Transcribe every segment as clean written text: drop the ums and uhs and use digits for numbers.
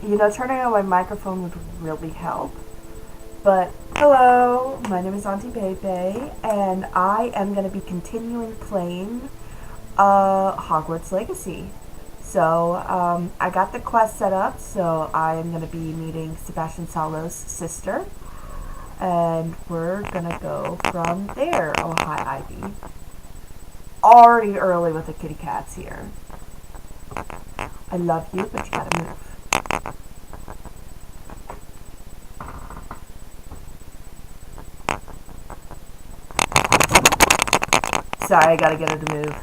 Turning on my microphone would really help. But hello, my name is Auntie Bebe, and I am going to be continuing playing Hogwarts Legacy. So I got the quest set up, so I am going to be meeting Sebastian Salo's sister, and we're going to go from there. Oh, hi, Ivy. Already early with the kitty cats here. I love you, but you gotta move. Sorry, I gotta get her to move.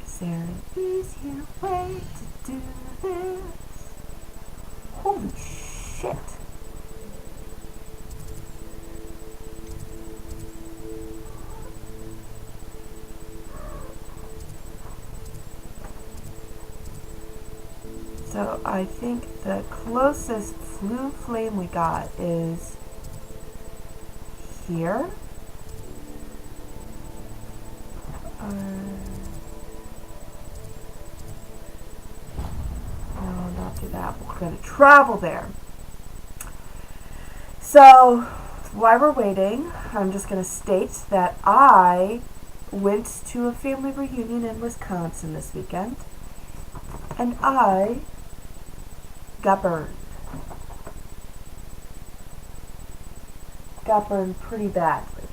Is there an easier way to do this? Holy shit. So I think the closest blue flame we got is here. No, not do that. We're gonna travel there. So while we're waiting, I'm just gonna state that I went to a family reunion in Wisconsin this weekend, and I got burned. Got burned pretty badly.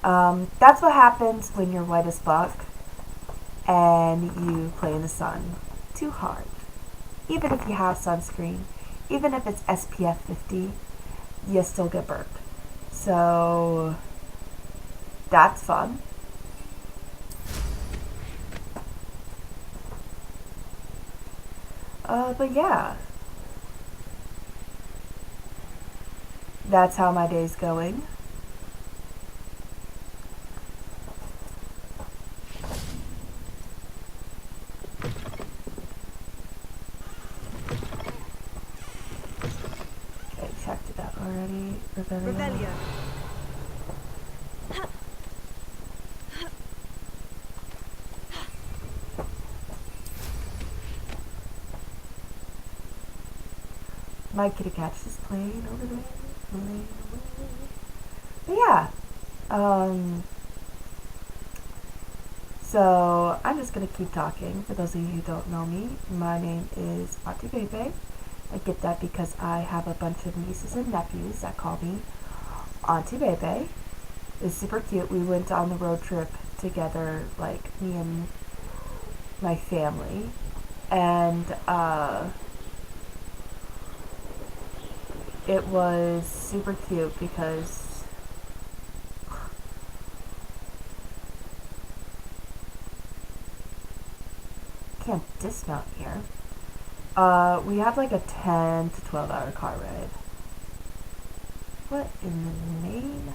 That's what happens when you're white as fuck and you play in the sun too hard. Even if you have sunscreen, even if it's SPF 50, you still get burned. So that's fun. But yeah, that's how my day's going. Okay, checked it out already. Rebellion. My kitty cat's just playing over there. But yeah. So I'm just gonna keep talking. For those of you who don't know me, my name is Auntie Bebe. I get that because I have a bunch of nieces and nephews that call me Auntie Bebe. It's super cute. We went on the road trip together, like me and my family, and it was super cute because can't dismount here. We had like a 10 to 12 hour car ride. What in the name?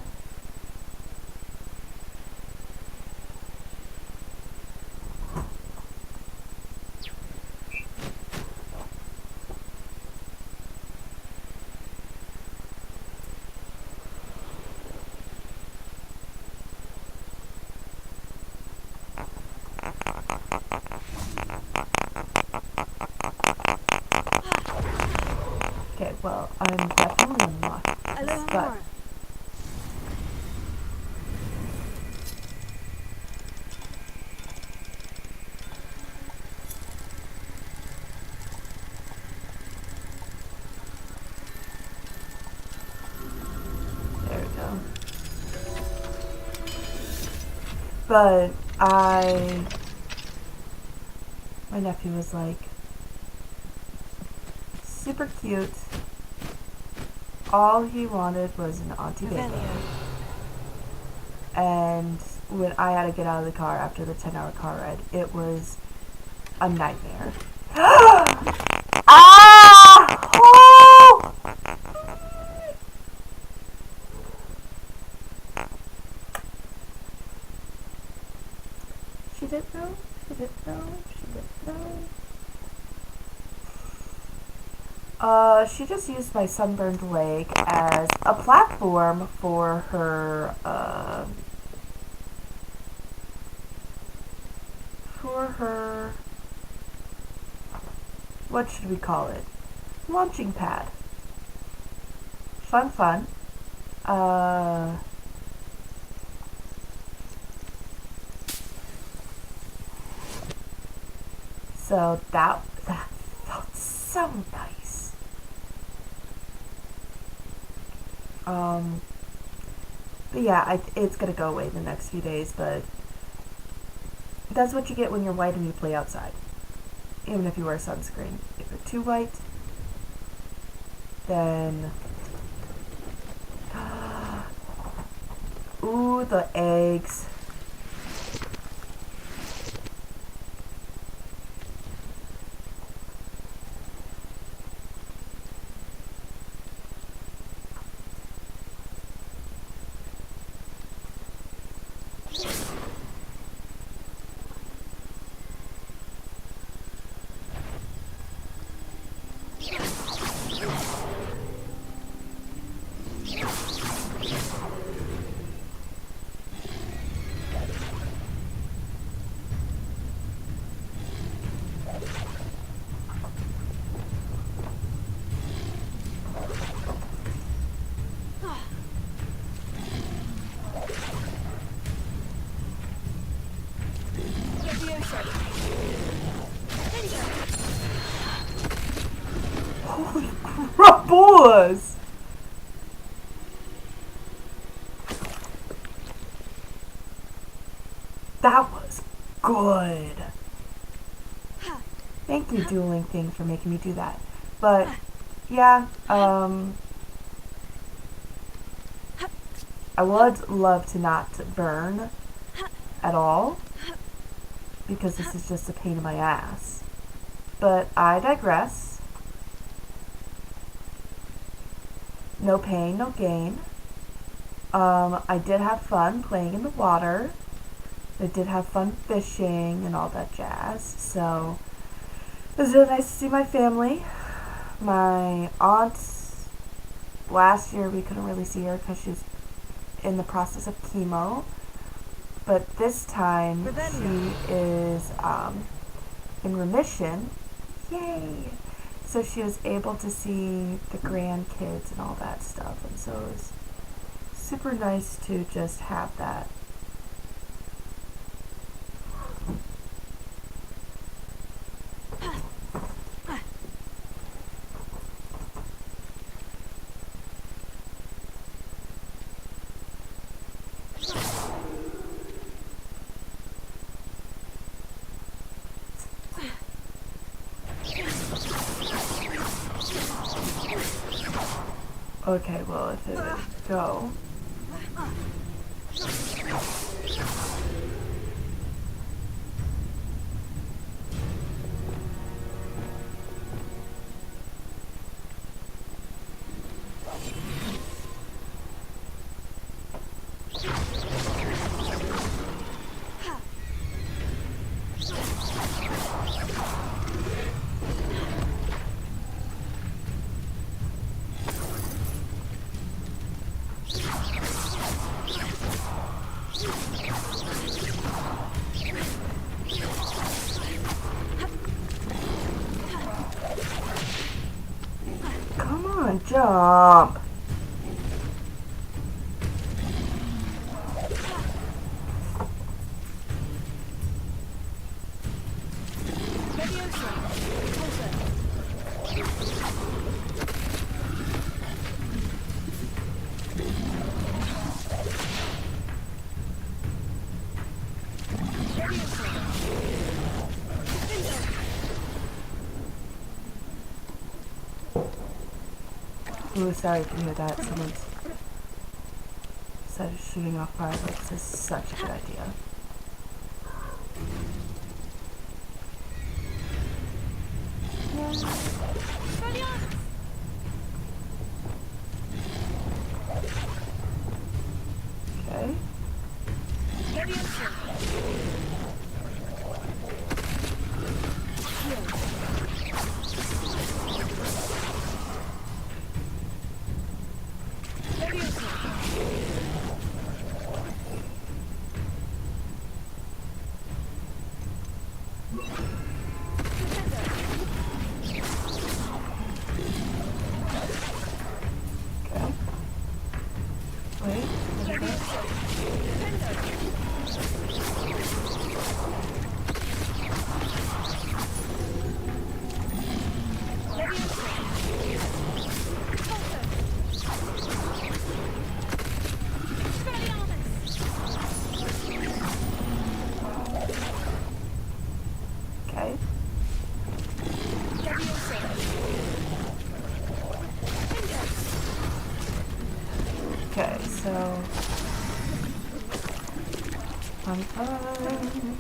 Okay, well, I'm definitely unlocked this, but there we go. But my nephew was like, super cute. All he wanted was an Auntie Bebe. And when I had to get out of the car after the 10-hour car ride, it was a nightmare. Ah! Oh! She didn't know. She didn't know. She didn't know. She just used my sunburned leg as a platform for her, for her, what should we call it? Launching pad. Fun, fun. So that felt so nice. But yeah, it's gonna go away in the next few days, but that's what you get when you're white and you play outside. Even if you wear sunscreen. If you're too white, then... Ooh, the eggs. Holy crap, boys! That was good. Thank you, dueling thing, for making me do that. But, yeah, I would love to not burn at all, because this is just a pain in my ass. But I digress. No pain, no gain. I did have fun playing in the water. I did have fun fishing and all that jazz. So it was really nice to see my family. My aunt, last year we couldn't really see her because she was in the process of chemo. But this time she is in remission. Yay! So she was able to see the grandkids and all that stuff. And so it was super nice to just have that. Okay, well, if it would go. Come on, jump. Ooh, sorry if you hear that. Someone's started shooting off fireworks. This is such a good idea. Okay. come on.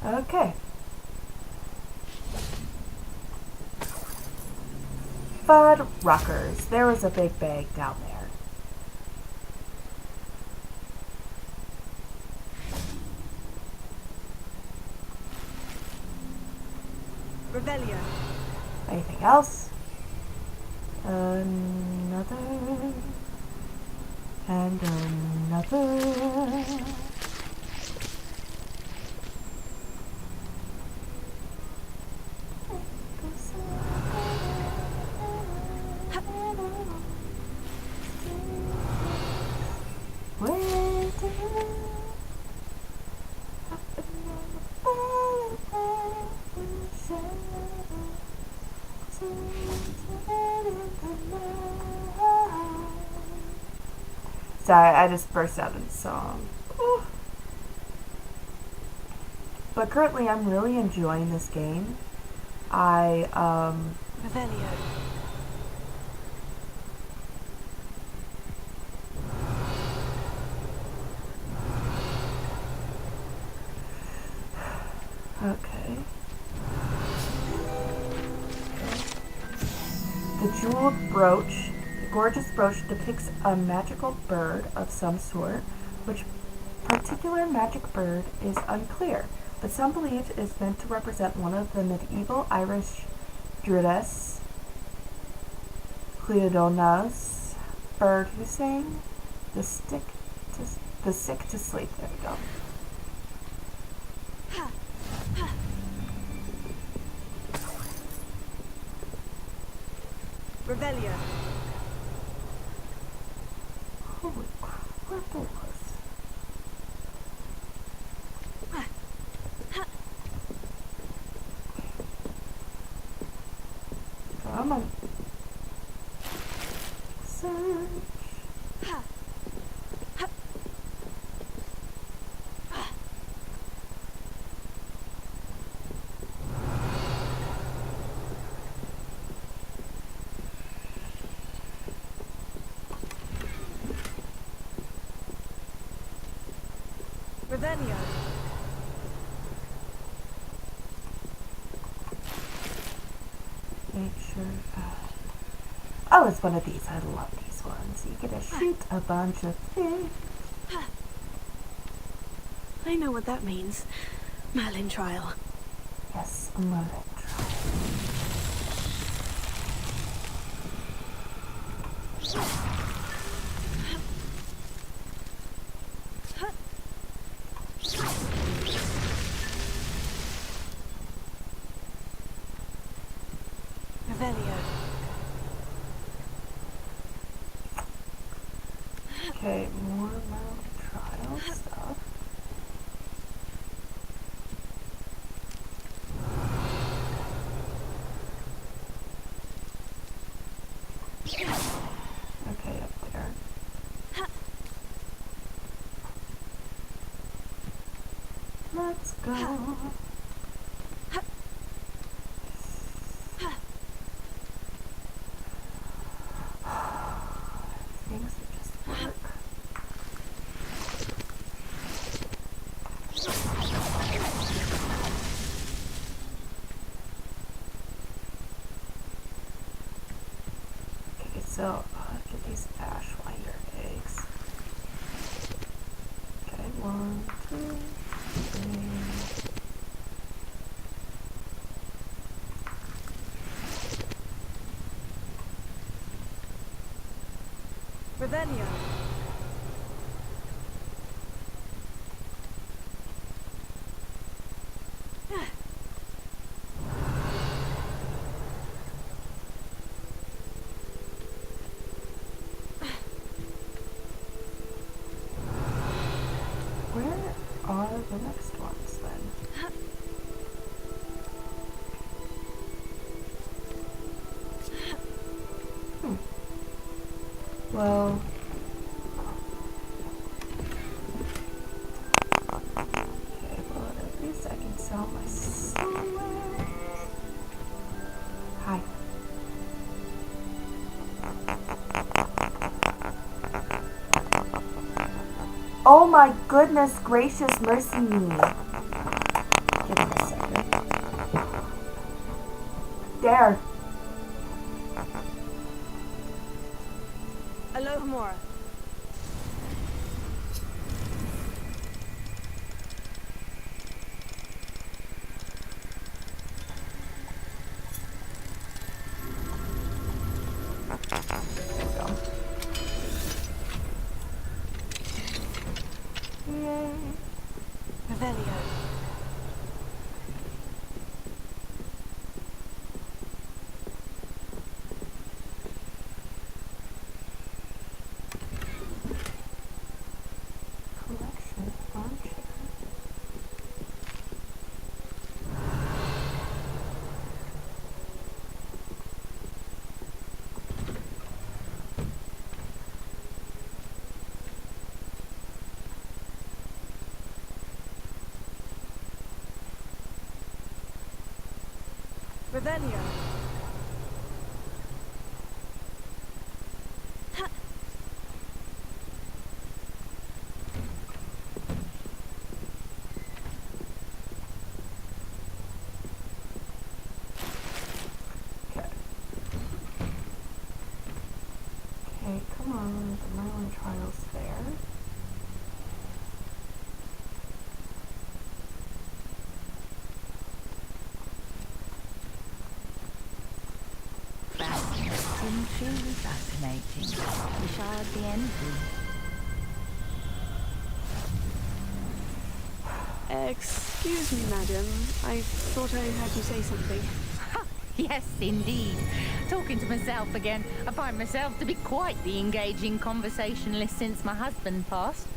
Okay. Fud Ruckers. There was a big bag down there. Revelio. Anything else? Another. And another. Sorry, I just burst out into song. Ooh. But currently I'm really enjoying this game. Revelio. Okay. The jeweled brooch, the gorgeous brooch depicts a magical bird of some sort, which particular magic bird is unclear, but some believe it is meant to represent one of the medieval Irish druids, Cleodona's bird who sang the sick to sleep. There we go. Revelio. Holy crap, it was. Come on. Search. Revelio. Make sure. Oh, it's one of these. I love these ones. You get to shoot a bunch of things. I know what that means. Merlin trial. Yes, a Merlin trial. Revelio. Okay, more Merlin trial stuff. Okay, up there. Let's go. Things that just work. Okay, so get these ash winder eggs. Okay, 1, 2, 3. Revelio. Where are the next ones then? Well, okay, well at least I can sell my solar. Hi. Oh my goodness gracious mercy me. Give me a second. There. Alohomora. There we go. Yay. Revelio. Collection launcher. Revelio. Okay. Okay, come on. The Merlin trial's there. Fascinating, truly fascinating. Wish I had the energy. Excuse me, madam. I thought I heard you say something. Yes, indeed. Talking to myself again. I find myself to be quite the engaging conversationalist since my husband passed.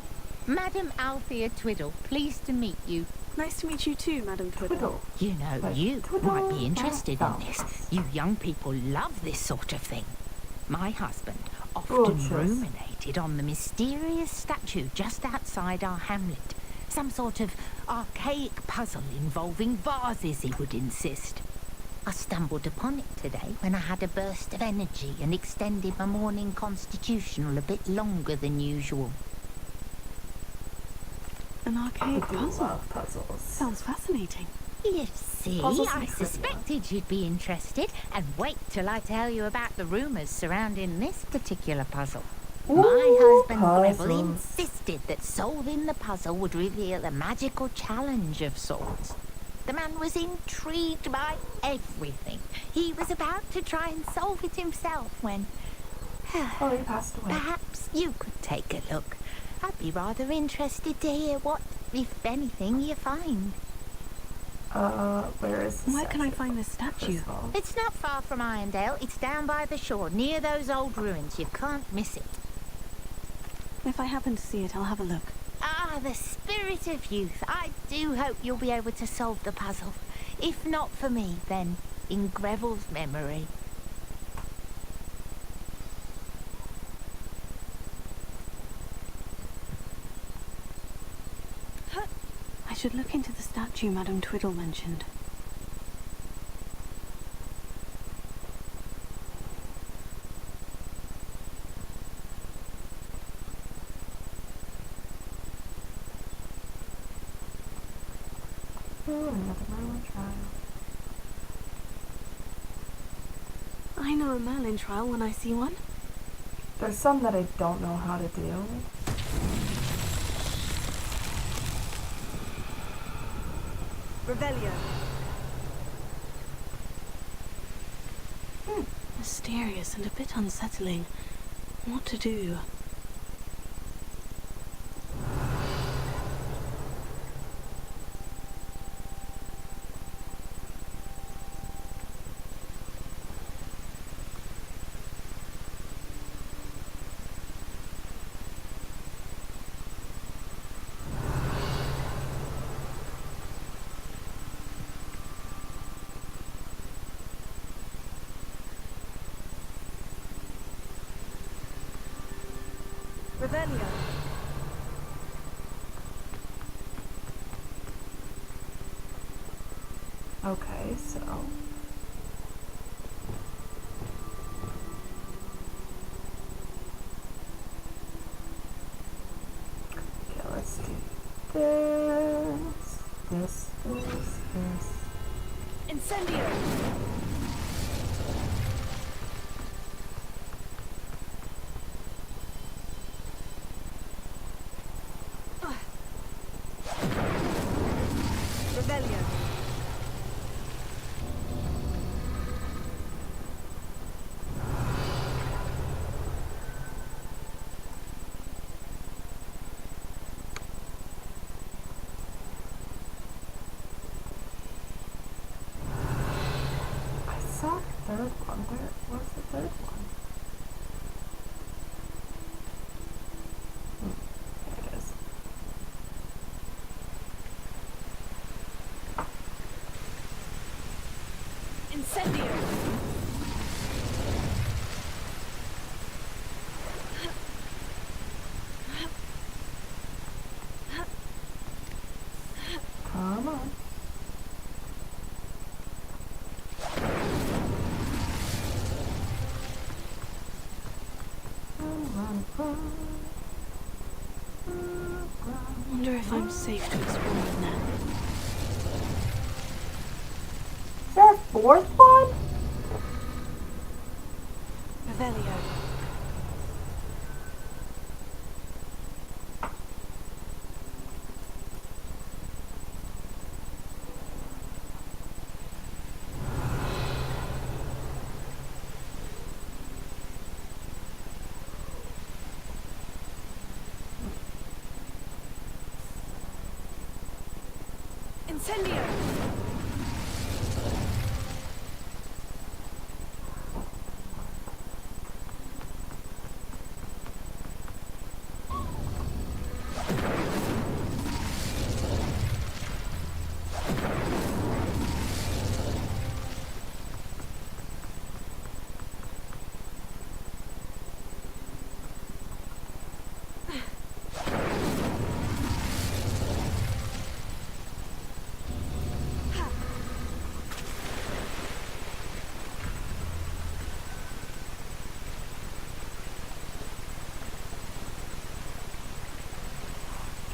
Madam Althea Twiddle, pleased to meet you. Nice to meet you too, Madam Twiddle. Twiddle. You know, Like, you twiddle might be interested in thumbs. this. You young people love this sort of thing. My husband often Gorgeous. ruminated on the mysterious statue just outside our hamlet. Some sort of archaic puzzle involving vases, he would insist. I stumbled upon it today when I had a burst of energy and extended my morning constitutional a bit longer than usual. An I archaic do puzzle. love puzzles. Sounds fascinating. You see, Puzzles and I trivia. suspected you'd be interested, and wait till I tell you about the rumours surrounding this particular puzzle. My Ooh, husband Greville puzzles. insisted that solving the puzzle would reveal a magical challenge of sorts. The man was intrigued by everything. He was about to try and solve it himself when Oh, he passed away. perhaps you could take a look. I'd be rather interested to hear what, if anything, you find. Where is the Where can I statue? find this statue? First of all. It's not far from Irondale. It's down by the shore, near those old ruins. You can't miss it. If I happen to see it, I'll have a look. Ah, the spirit of youth. I do hope you'll be able to solve the puzzle. If not for me, then in Greville's memory. I should look into the statue Madam Twiddle mentioned. Oh, another Merlin trial. I know a Merlin trial when I see one. There's some that I don't know how to do. Revelio. Mysterious and a bit unsettling. What to do? Revelio. Okay, so. Okay, Incendio! Rebellion. I saw the third one. Where was the third one? There it is. Incendio! Come on. Wonder if I'm safe to explore it now. Is there a fourth one? Revelio. Incendio!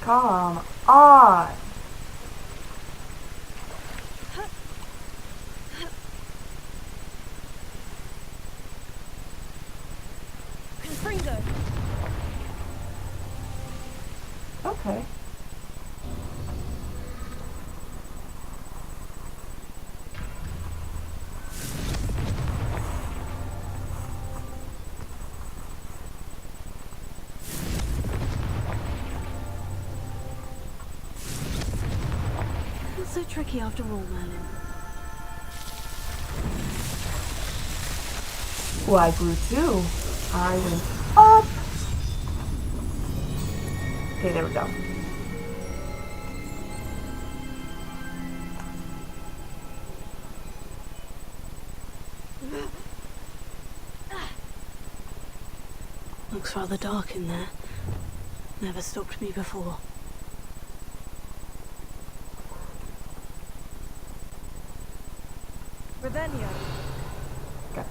Come on. Confringo! Okay. Not so tricky after all, Merlin. Well, I grew too. I went up. Okay, there we go. Looks rather dark in there. Never stopped me before. Revelio. Okay.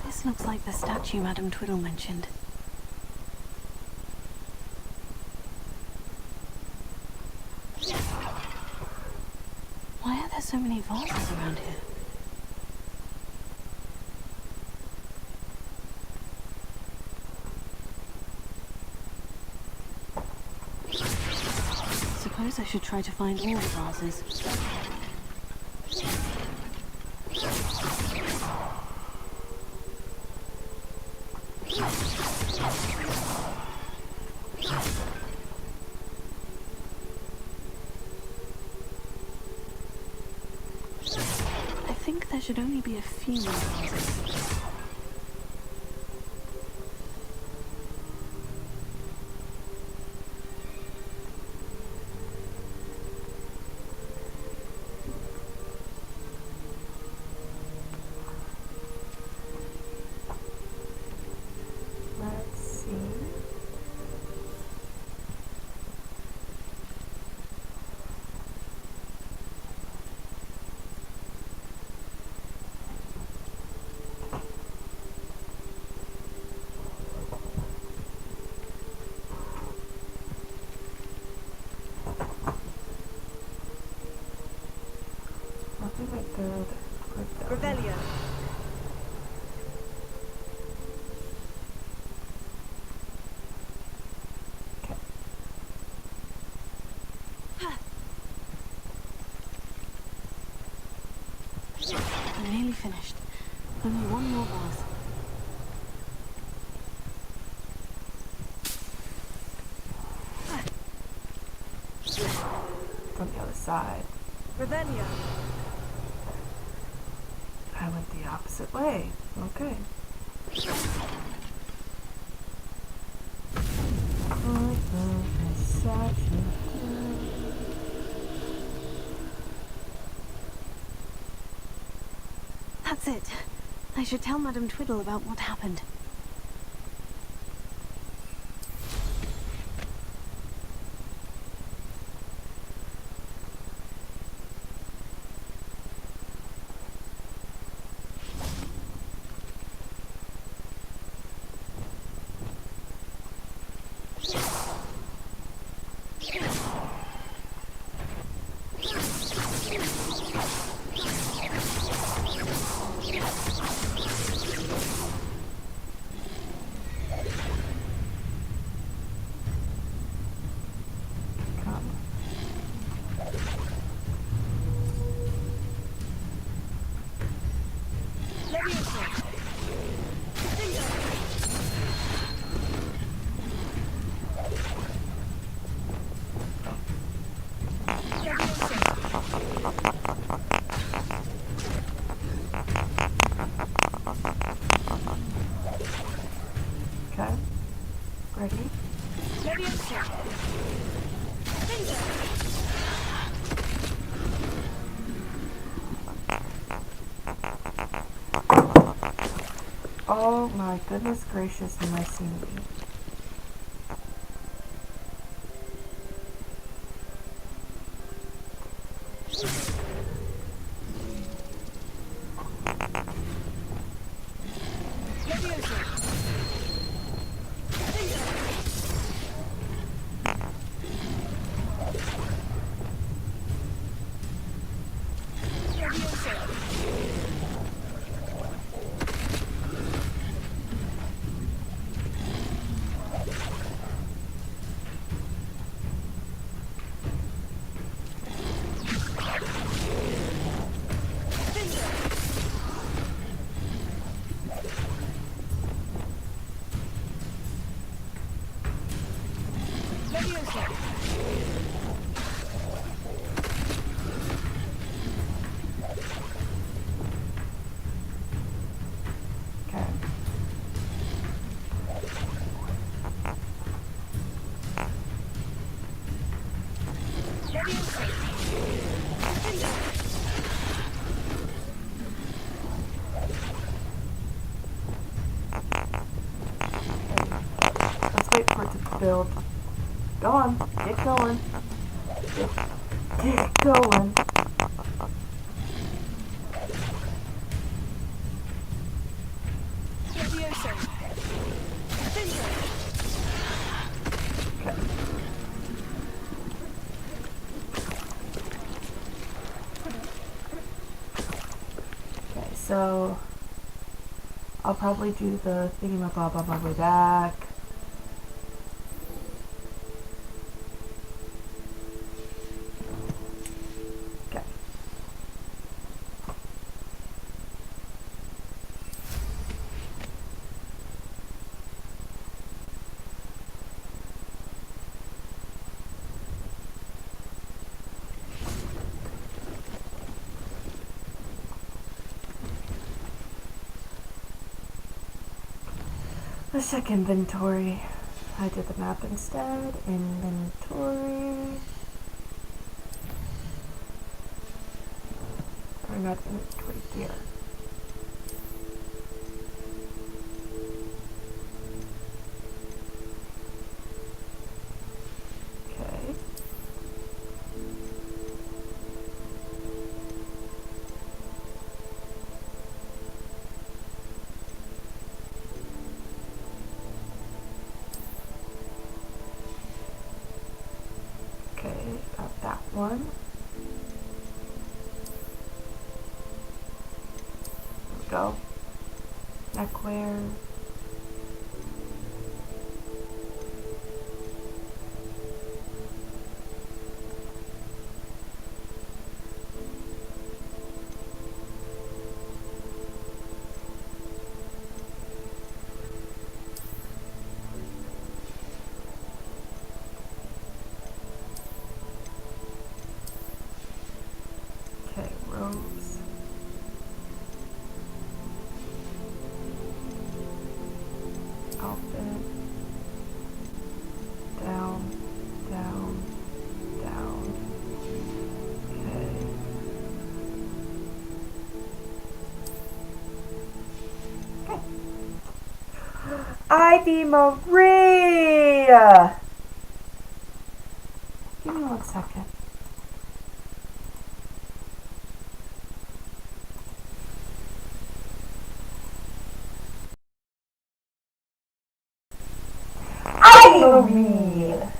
This looks like the statue Madame Twiddle mentioned. Why are there so many vases around here? Suppose I should try to find all the vases. I think there should only be a few more vases. Is it good? Click that one. Revelio. Okay. I'm nearly finished. Only one more vase. From the other side. Revelio. I went the opposite way. Okay. That's it. I should tell Madame Twiddle about what happened. Come. Okay. Ready? Oh my goodness gracious mercy me. Okay. Let's wait for it to build. Go on, get going. Get going. Okay. Okay, so I'll probably do the thingamabob on my way back. Okay. Let's check inventory. I did the map instead. Inventory. Or not inventory, gear. Okay. Okay, got that one. go. Neckwear. Okay, robes. Outfit. Down, down, down. Okay. Okay. Ivy Maria! Give me 1 second. Ivy Maria!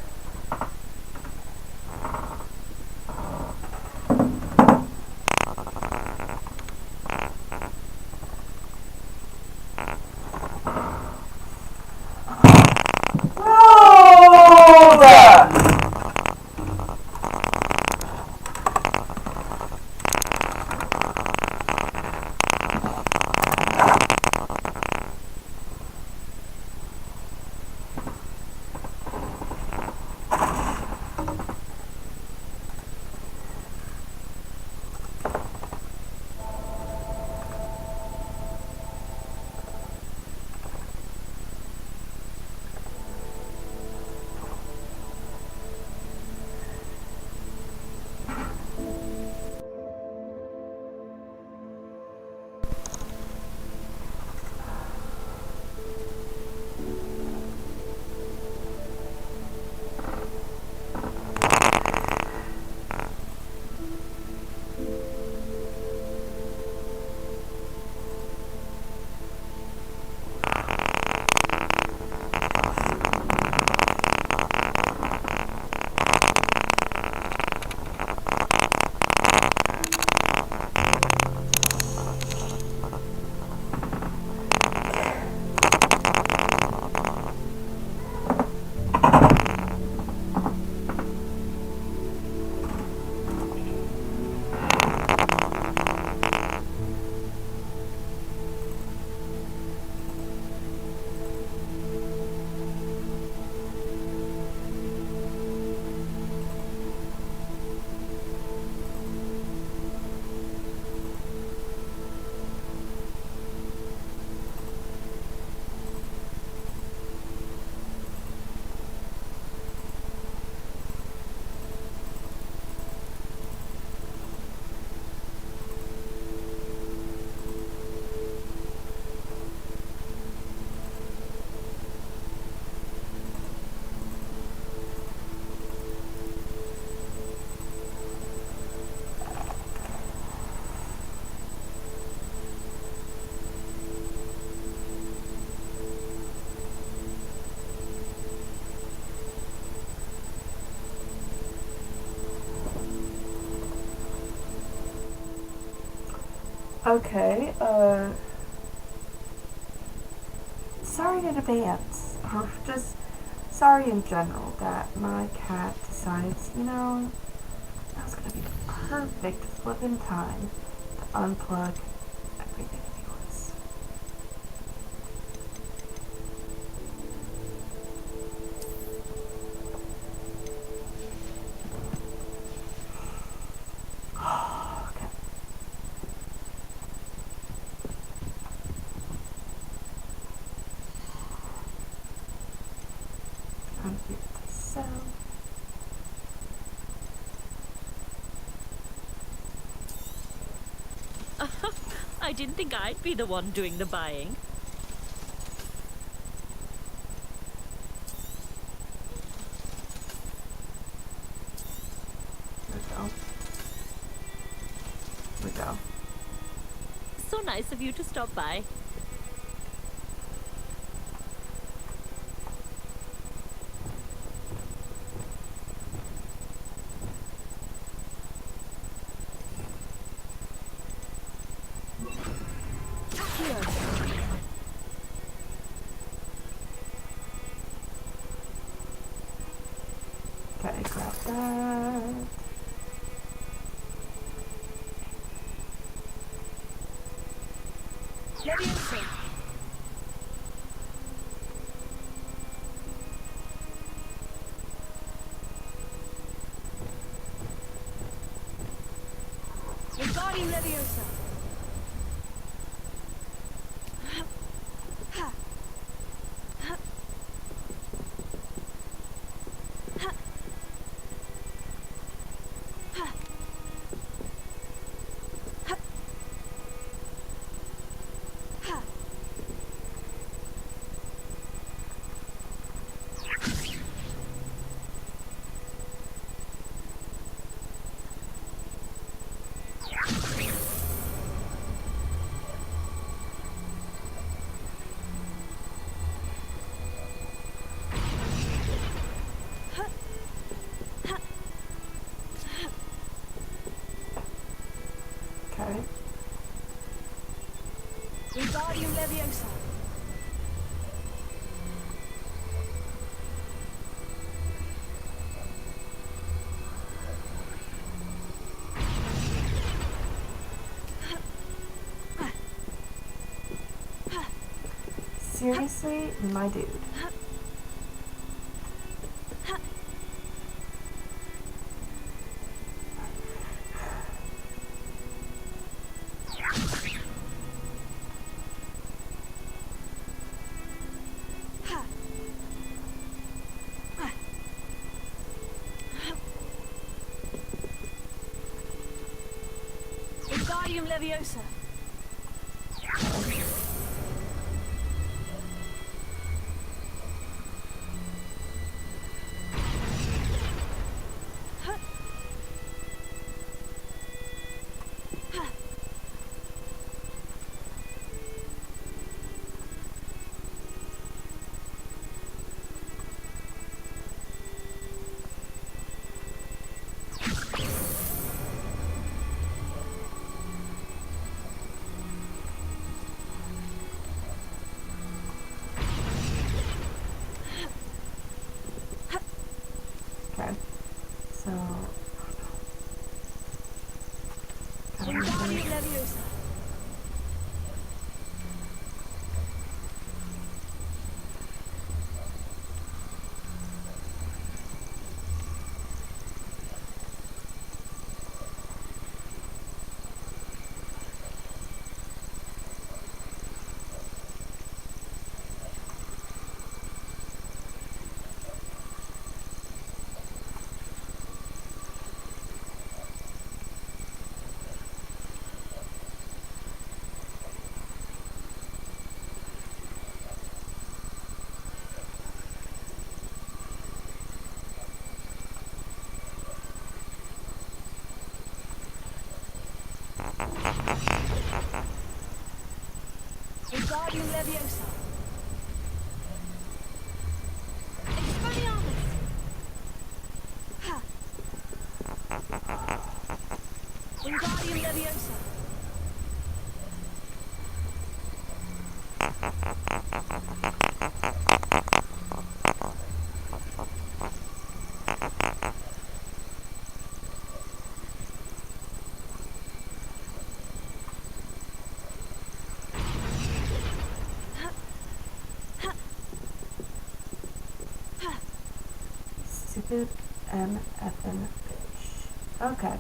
Okay, sorry in advance, or just sorry in general that my cat decides, now's gonna be the perfect flippin' time to unplug everything of yours. Okay. Unmute myself. I didn't think I'd be the one doing the buying. There we go. There we go. So nice of you to stop by. Leviosa. Regarding Leviosa. Okay. Regarding Leviosa. Seriously, my dude. Regarding Leviosa. Okay. So. Regarding Leviosa. Regarding Leviosa. Expelliarmus. Ha. Regarding Leviosa. Stupid MFN bitch. Okay.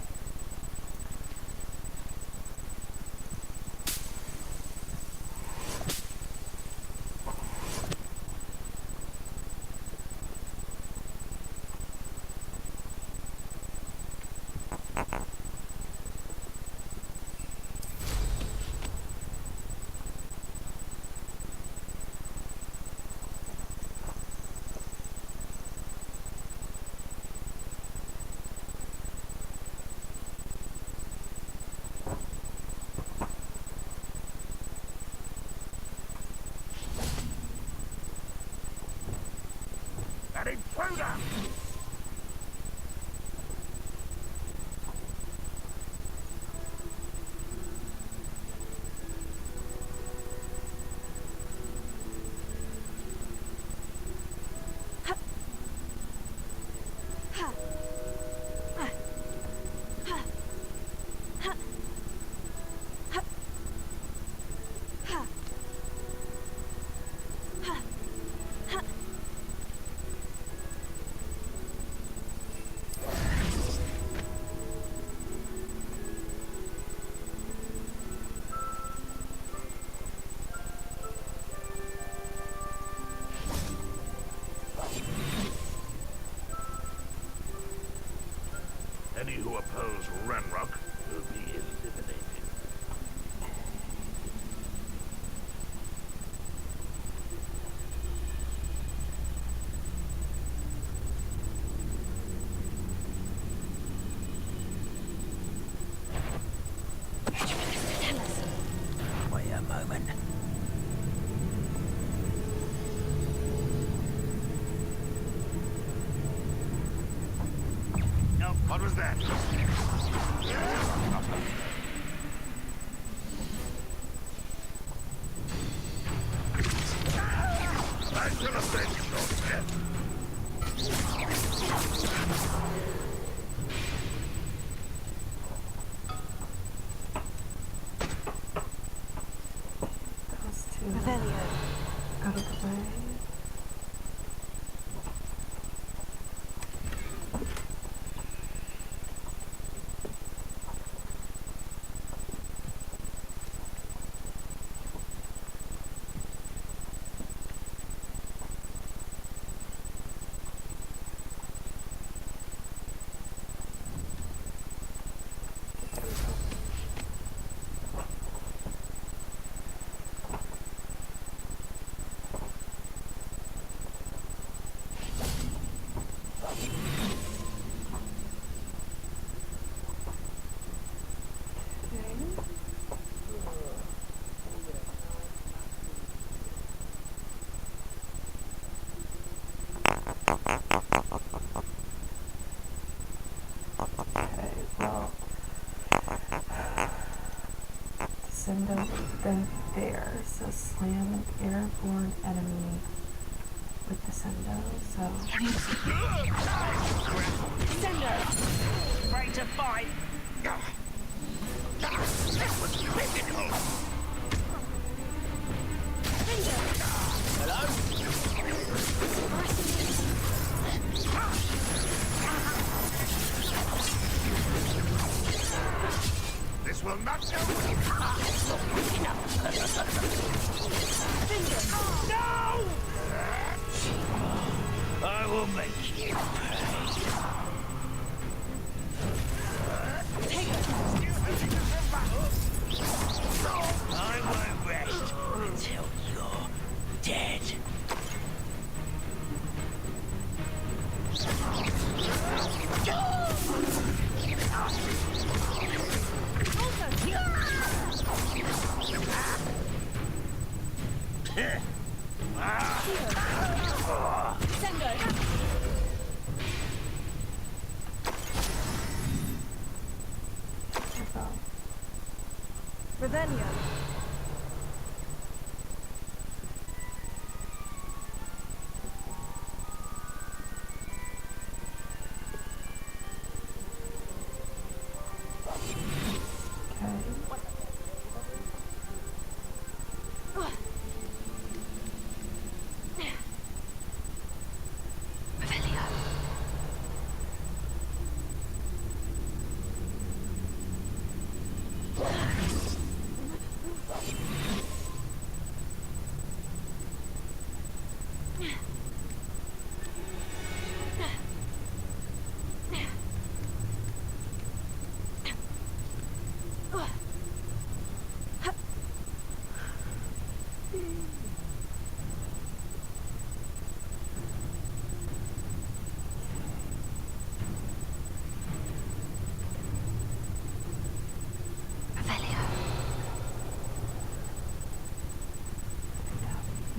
An intruder! Those two Revelio. out of the way. Okay, well, Sendo then there, so slam an airborne enemy with the Sendo, so Ready to fight. That was critical. This will not do. No! I will make you I won't rest until you're dead. Revelio.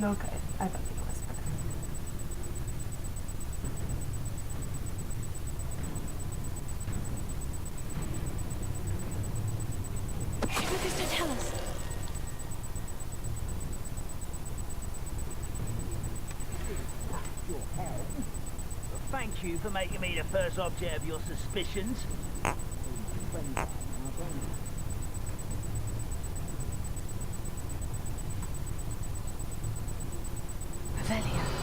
no good. I don't think it was better. Lucas, don't tell us. Thank you for making me the first object of your suspicions. Revelio.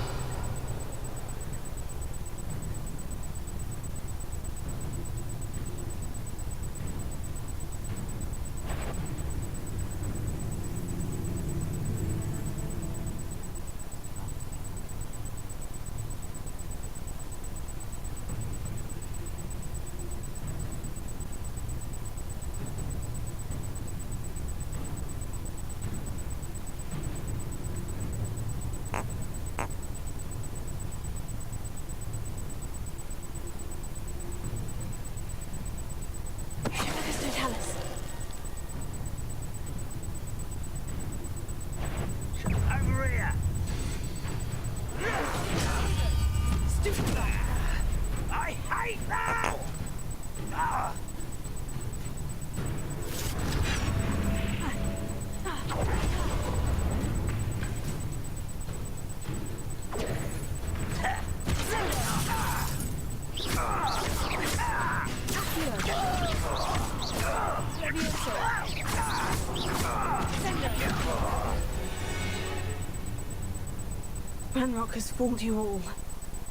Ranrock has fooled you all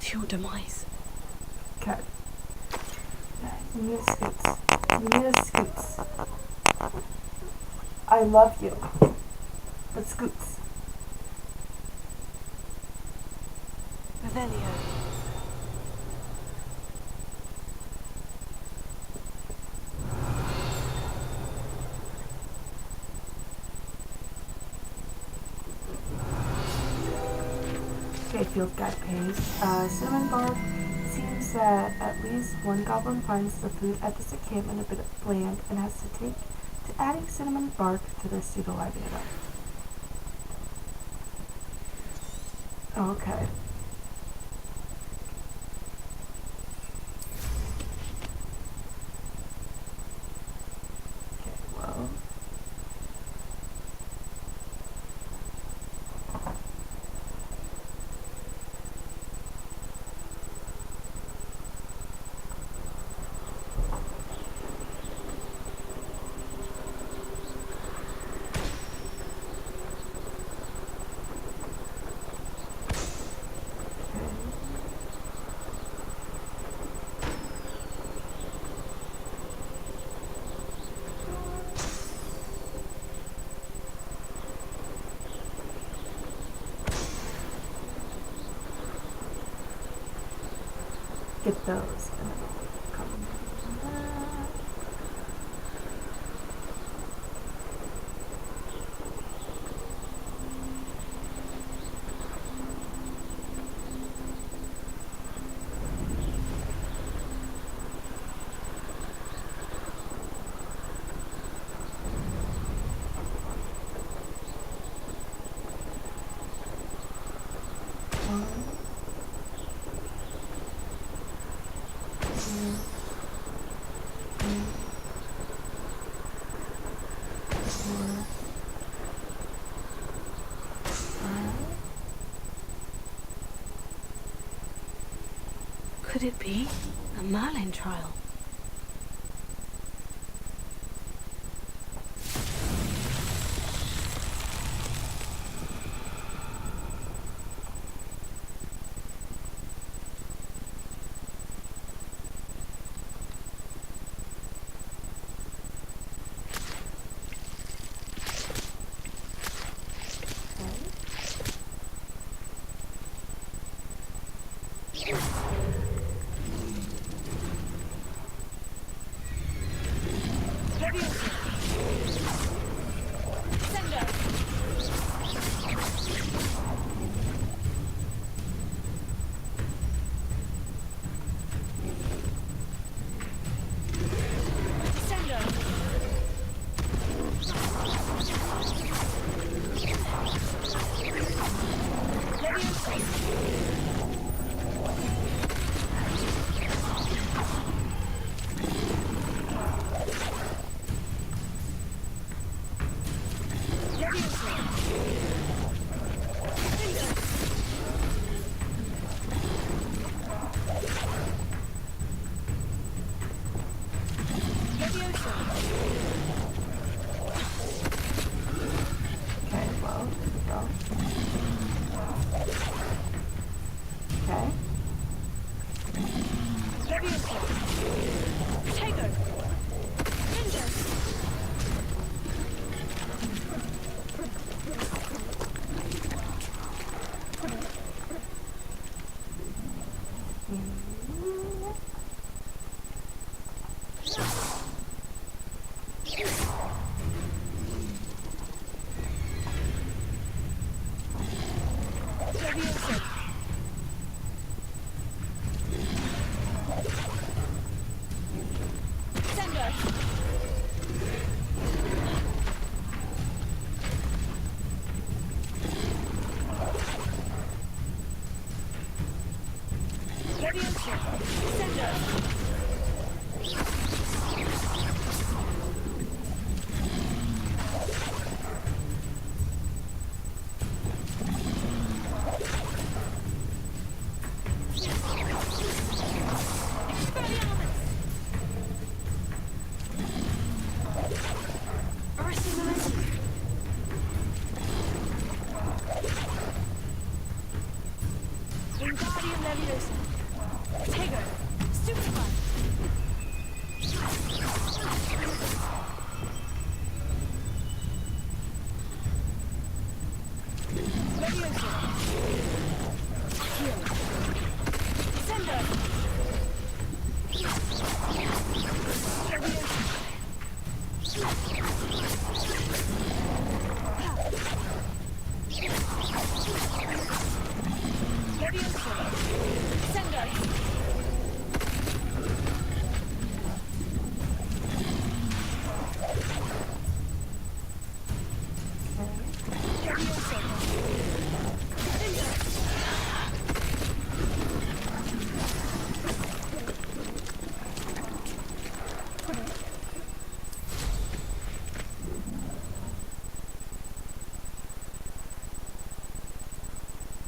to your demise. Okay. You need to scoots. You need to scoots. I love you. But scoots. Revelio. Okay, field guide page. Cinnamon bark. Seems that at least one goblin finds the food at this encampment a bit bland and has to take to adding cinnamon bark to their pseudo-live it up. Okay. Okay, well. Get those, and then we'll come back. One, two, three, 4, 5. Could it be a Merlin trial?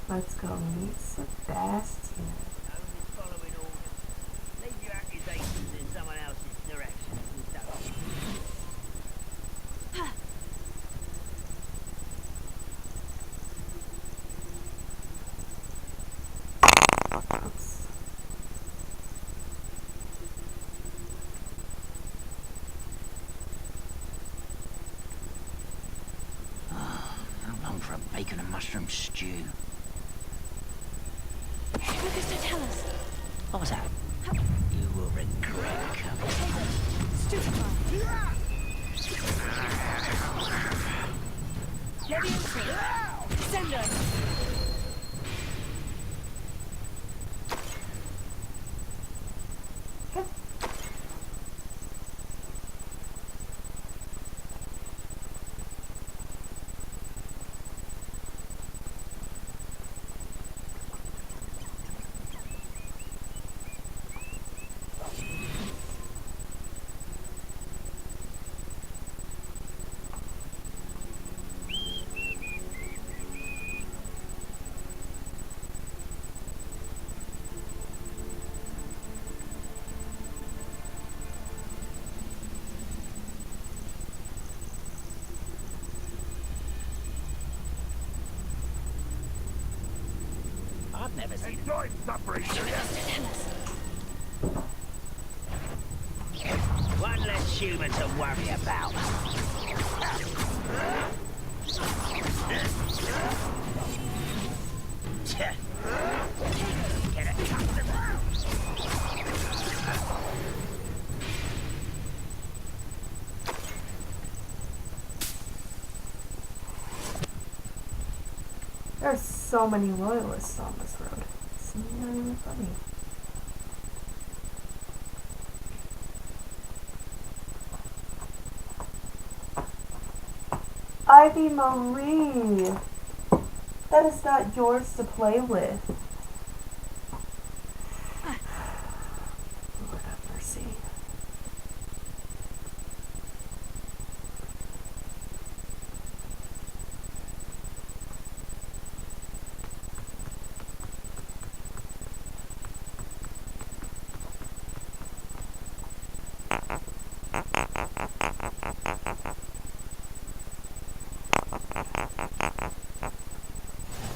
Let's go meet Sebastian. Only following orders. Leave your accusations in someone else's direction and don't. Oops. How long for a bacon and mushroom stew? Focus to tell us. What was that? You will regret coming. Stupefy. Leviosa. Sender. I've never seen Enjoy suffering, do you? One less human to worry about. Get it comfortable. There's so many loyalists on this road. It's not even funny. Ivy Marie! That is not yours to play with. Lord have mercy.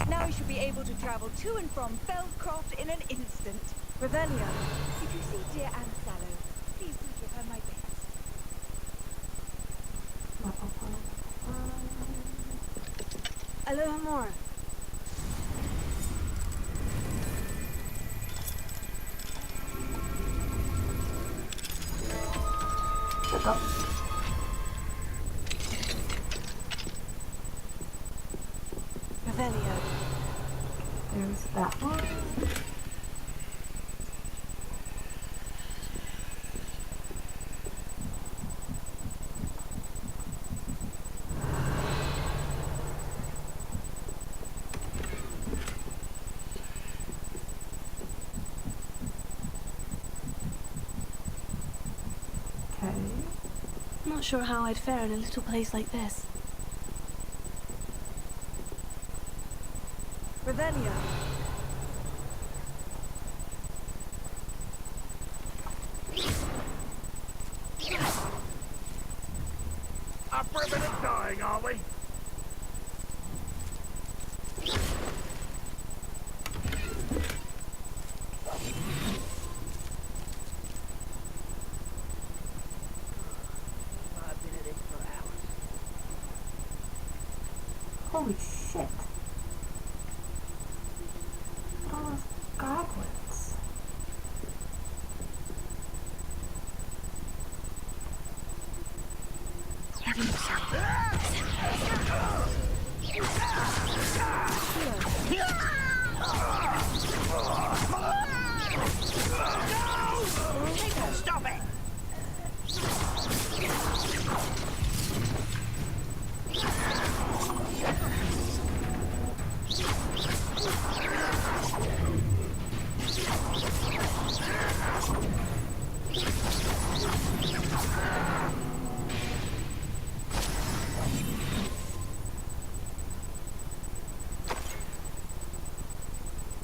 Now we should be able to travel to and from Feldcroft in an instant. Revelio, if you see dear Anne Sallow, please do give her my best. Alohomora. Pick up. Revelio. There's that one. Okay. Not sure how I'd fare in a little place like this. Revelio. Up for a minute dying, are we? I've been at this for hours. Holy shit. Look at all those goblins. Stop it!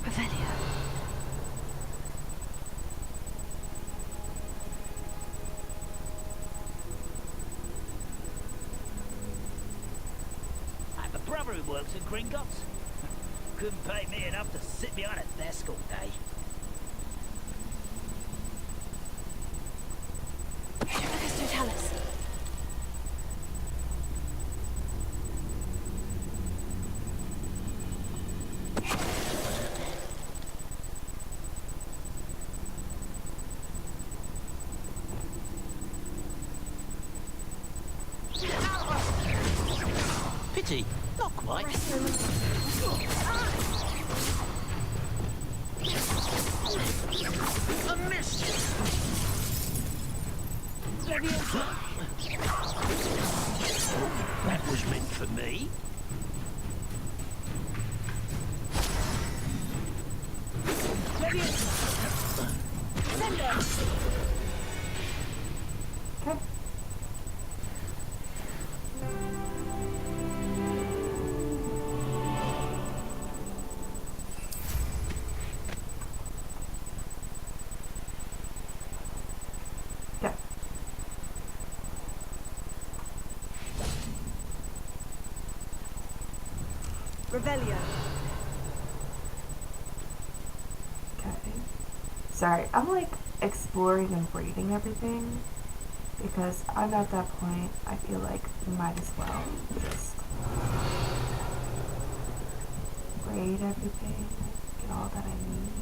Revelio. I have a brother who works at Gringotts. Couldn't pay me enough to sit behind a desk all day. Totalis. Pity, not quite. I missed it. That was meant for me. Okay. Yeah. Revelio. Okay. Sorry, I'm like exploring and reading everything because I'm at that point. I feel like we might as well just read everything, get all that I need.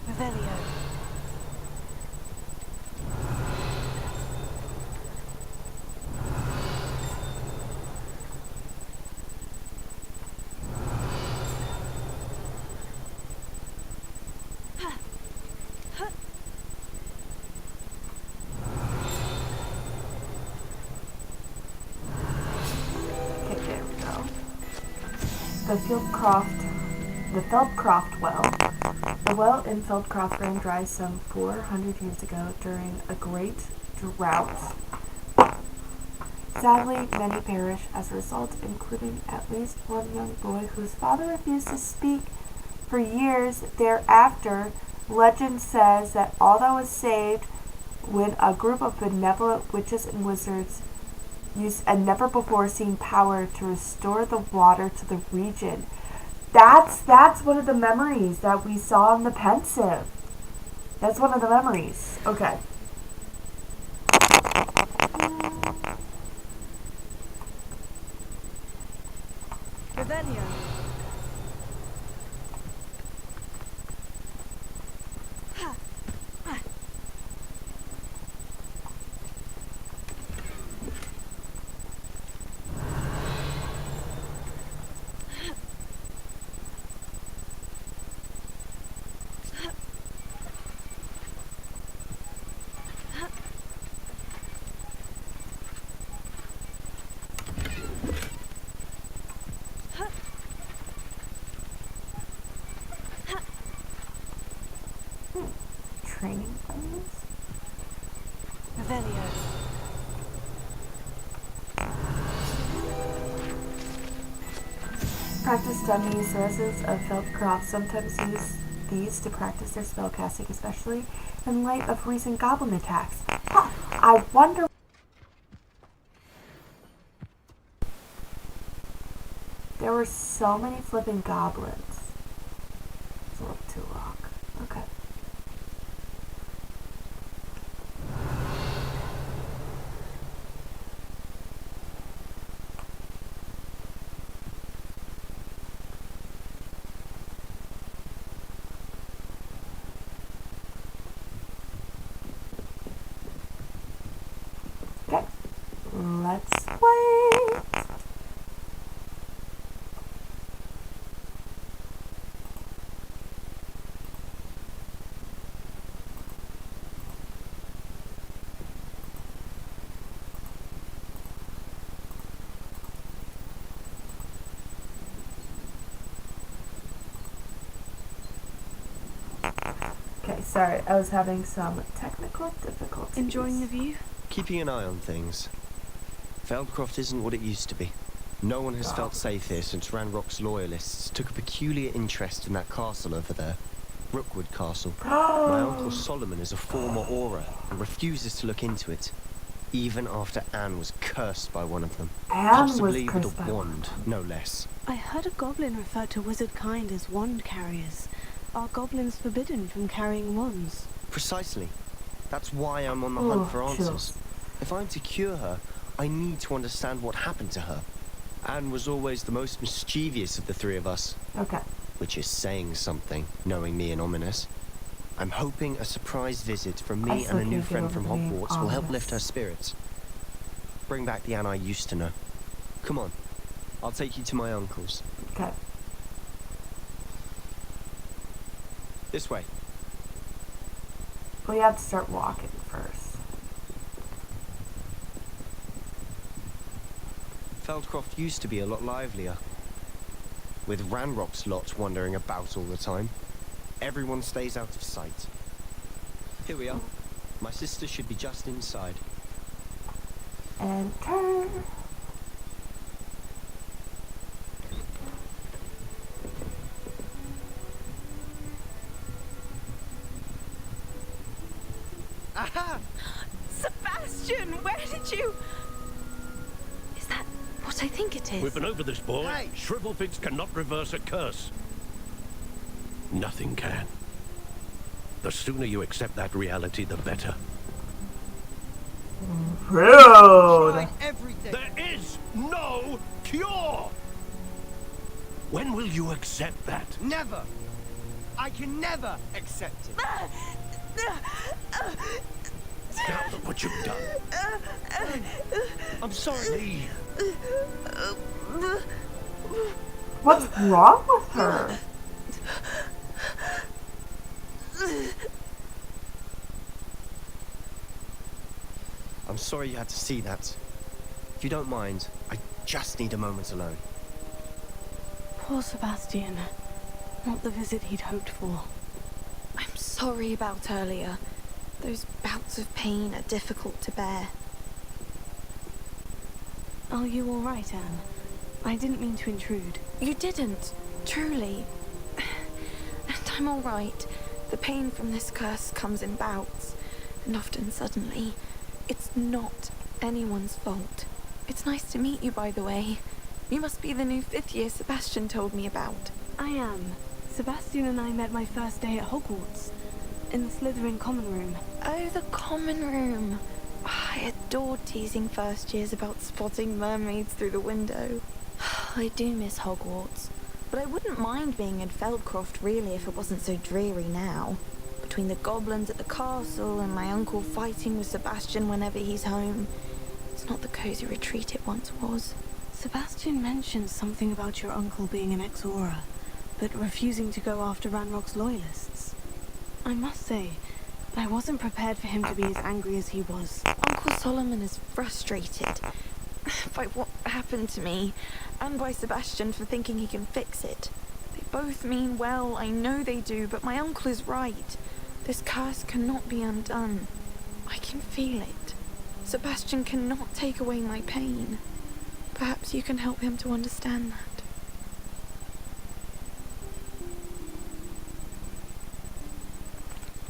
Revelio. Okay, there we go. The Feldcroft well. The well in Feldcroft ran dry some 400 years ago during a great drought. Sadly, many perished as a result, including at least one young boy whose father refused to speak for years thereafter. Legend says that all that was saved when a group of benevolent witches and wizards used a never before seen power to restore the water to the region. That's one of the memories that we saw in the pensive. That's one of the memories. Okay. Revelio. Training things. Revelio. Practice dummies. The residents of Feldcroft sometimes use these to practice their spellcasting, especially in light of recent goblin attacks. Huh. I wonder. There were so many flipping goblins. It's a little too long. Okay. Okay. Let's wait. Okay, sorry, I was having some technical difficulties. Enjoying the view? Keeping an eye on things. Feldcroft isn't what it used to be. No one has felt safe here since Ranrock's loyalists took a peculiar interest in that castle over there. Rookwood Castle. My Uncle Solomon is a former Auror and refuses to look into it, even after Anne was cursed by one of them. Anne was Possibly with cursed by a one. wand, no less. I heard a goblin refer to wizard kind as wand carriers. Are goblins forbidden from carrying wands? Precisely. That's why I'm on the hunt for answers. Chills. If I'm to cure her, I need to understand what happened to her. Anne was always the most mischievous of the three of us. Okay. Which is saying something, knowing me and Ominous. I'm hoping a surprise visit from I me still and a new can't get friend over from the name Hogwarts will help Ominous. lift her spirits. Bring back the Anne I used to know. Come on, I'll take you to my uncle's. Okay. This way. We have to start walking first. Feldcroft used to be a lot livelier. With Ranrock's lot wandering about all the time. Everyone stays out of sight. Here we are. My sister should be just inside. And turn. Aha! Sebastian, where did you... Is that what I think it is? We've been over this, boy. Hey. Shrivelfix cannot reverse a curse. Nothing can. The sooner you accept that reality, the better. Rude. everything. There is no cure! When will you accept that? Never! I can never accept it. Now look what you've done. I'm sorry. Leave. What's wrong with her? I'm sorry you had to see that. If you don't mind, I just need a moment alone. Poor Sebastian. Not the visit he'd hoped for. I'm sorry about earlier. Those bouts of pain are difficult to bear. Are you all right, Anne? I didn't mean to intrude. You didn't, truly. And I'm all right. The pain from this curse comes in bouts, and often suddenly. It's not anyone's fault. It's nice to meet you, by the way. You must be the new 5th year Sebastian told me about. I am. Sebastian and I met my first day at Hogwarts. In the Slytherin common room. Oh, the common room. I adored teasing first years about spotting mermaids through the window. I do miss Hogwarts, but I wouldn't mind being in Feldcroft really if it wasn't so dreary now. Between the goblins at the castle and my uncle fighting with Sebastian whenever he's home, it's not the cozy retreat it once was. Sebastian mentioned something about your uncle being an ex-Auror, but refusing to go after Ranrock's loyalists. I must say, I wasn't prepared for him to be as angry as he was. Uncle Solomon is frustrated by what happened to me, and by Sebastian for thinking he can fix it. They both mean well, I know they do, but my uncle is right. This curse cannot be undone. I can feel it. Sebastian cannot take away my pain. Perhaps you can help him to understand that.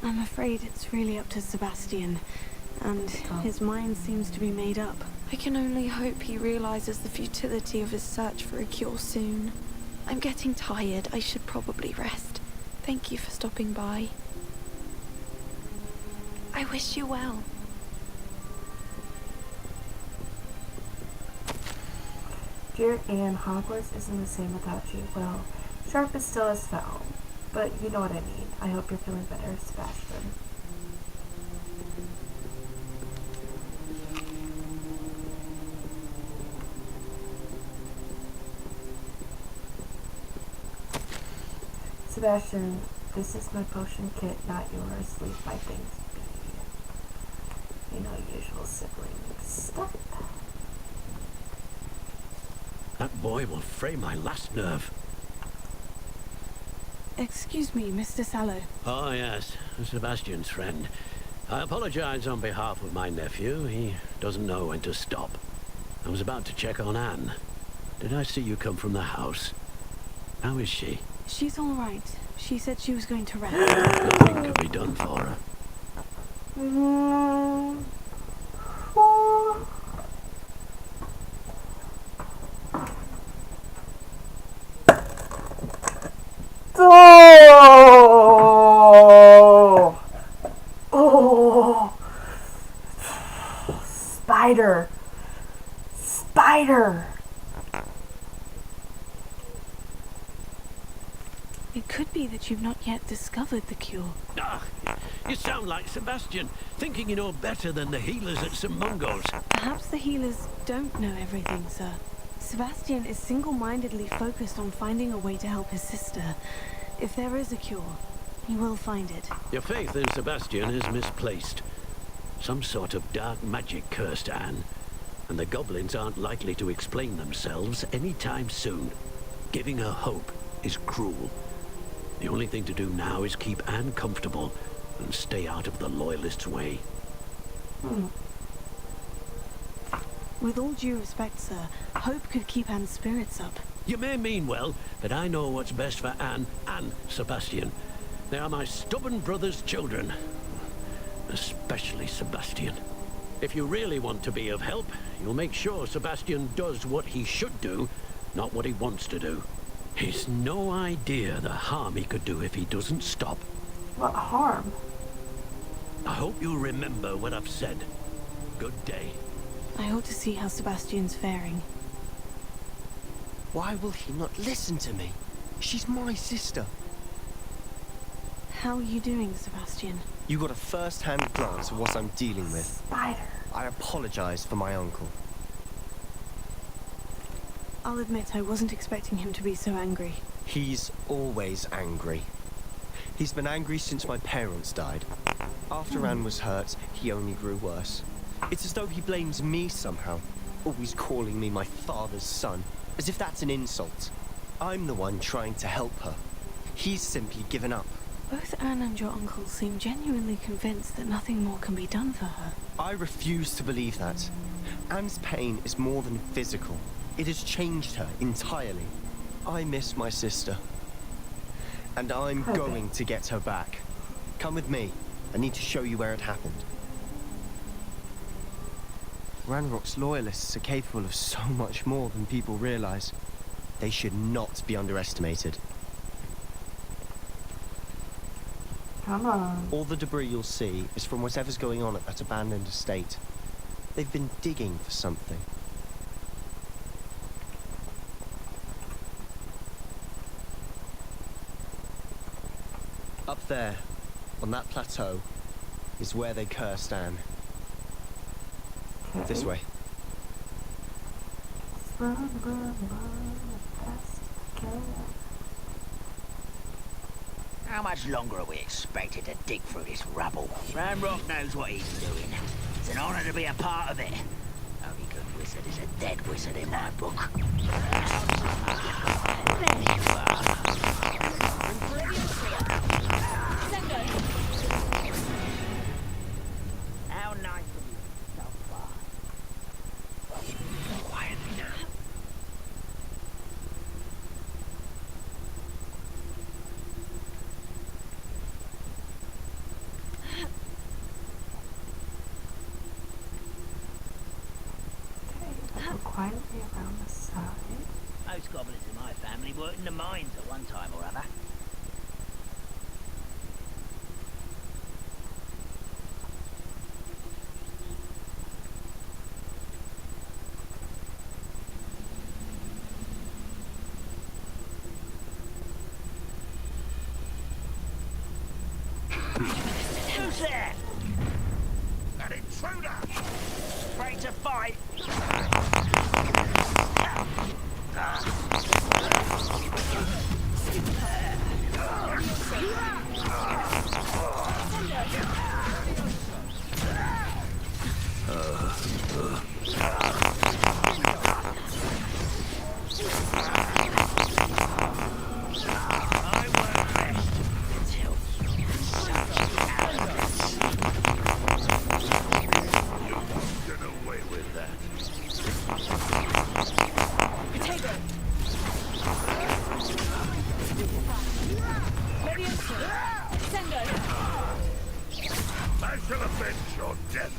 I'm afraid it's really up to Sebastian. and his mind seems to be made up. I can only hope he realizes the futility of his search for a cure soon. I'm getting tired. I should probably rest. Thank you for stopping by. I wish you well. Dear Anne, Hogwarts isn't the same without you. Well, sharp is still as foul, but you know what I mean. I hope you're feeling better, Sebastian. Sebastian, this is my potion kit, not yours. Leave my things be. You know, usual sibling stuff. That boy will fray my last nerve. Excuse me, Mr. Sallow. Oh, yes, Sebastian's friend. I apologize on behalf of my nephew. He doesn't know when to stop. I was about to check on Anne. Did I see you come from the house? How is she? She's all right. She said she was going to rest. Nothing can be done for her. Oh! Oh! Spider! Spider! It could be that you've not yet discovered the cure. Ah, you sound like Sebastian, thinking you know better than the healers at St. Mungo's. Perhaps the healers don't know everything, sir. Sebastian is single-mindedly focused on finding a way to help his sister. If there is a cure, he will find it. Your faith in Sebastian is misplaced. Some sort of dark magic cursed Anne, and the goblins aren't likely to explain themselves anytime soon. Giving her hope is cruel. The only thing to do now is keep Anne comfortable and stay out of the Loyalists' way. With all due respect, sir, hope could keep Anne's spirits up. You may mean well, but I know what's best for Anne and Sebastian. They are my stubborn brother's children. Especially Sebastian. If you really want to be of help, you'll make sure Sebastian does what he should do, not what he wants to do. He's no idea the harm he could do if he doesn't stop. What harm? I hope you'll remember what I've said. Good day. I ought to see how Sebastian's faring. Why will he not listen to me? She's my sister. How are you doing, Sebastian? You got a first-hand glance of what I'm dealing with. Spider. I apologize for my uncle. I'll admit I wasn't expecting him to be so angry. He's always angry. He's been angry since my parents died. After Anne was hurt, he only grew worse. It's as though he blames me somehow, always calling me my father's son, as if that's an insult. I'm the one trying to help her. He's simply given up. Both Anne and your uncle seem genuinely convinced that nothing more can be done for her. I refuse to believe that. Anne's pain is more than physical. It has changed her entirely. I miss my sister. And I'm going to get her back. Come with me. I need to show you where it happened. Ranrock's Loyalists are capable of so much more than people realize. They should not be underestimated. Come on. All the debris you'll see is from whatever's going on at that abandoned estate. They've been digging for something. Up there, on that plateau, is where they cursed Anne. This way. Run, run, run, fast as I can. How much longer are we expected to dig through this rubble? Ranrock knows what he's doing. It's an honor to be a part of it. Only good wizard is a dead wizard in my book. There you are. How nice of you so far. Quietly now. go quietly around the side. Most goblins in my family worked in the mines at one time or other. Who's there? An intruder! Afraid to fight? I shall avenge your death.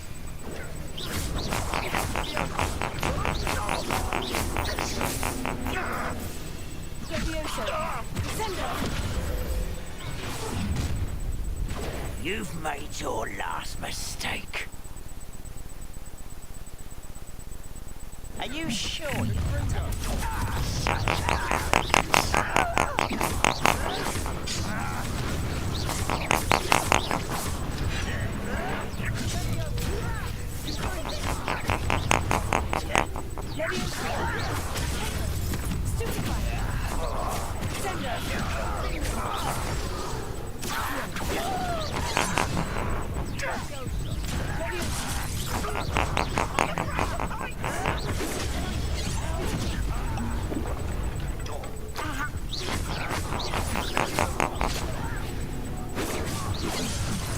You've made your last mistake. Are you sure you want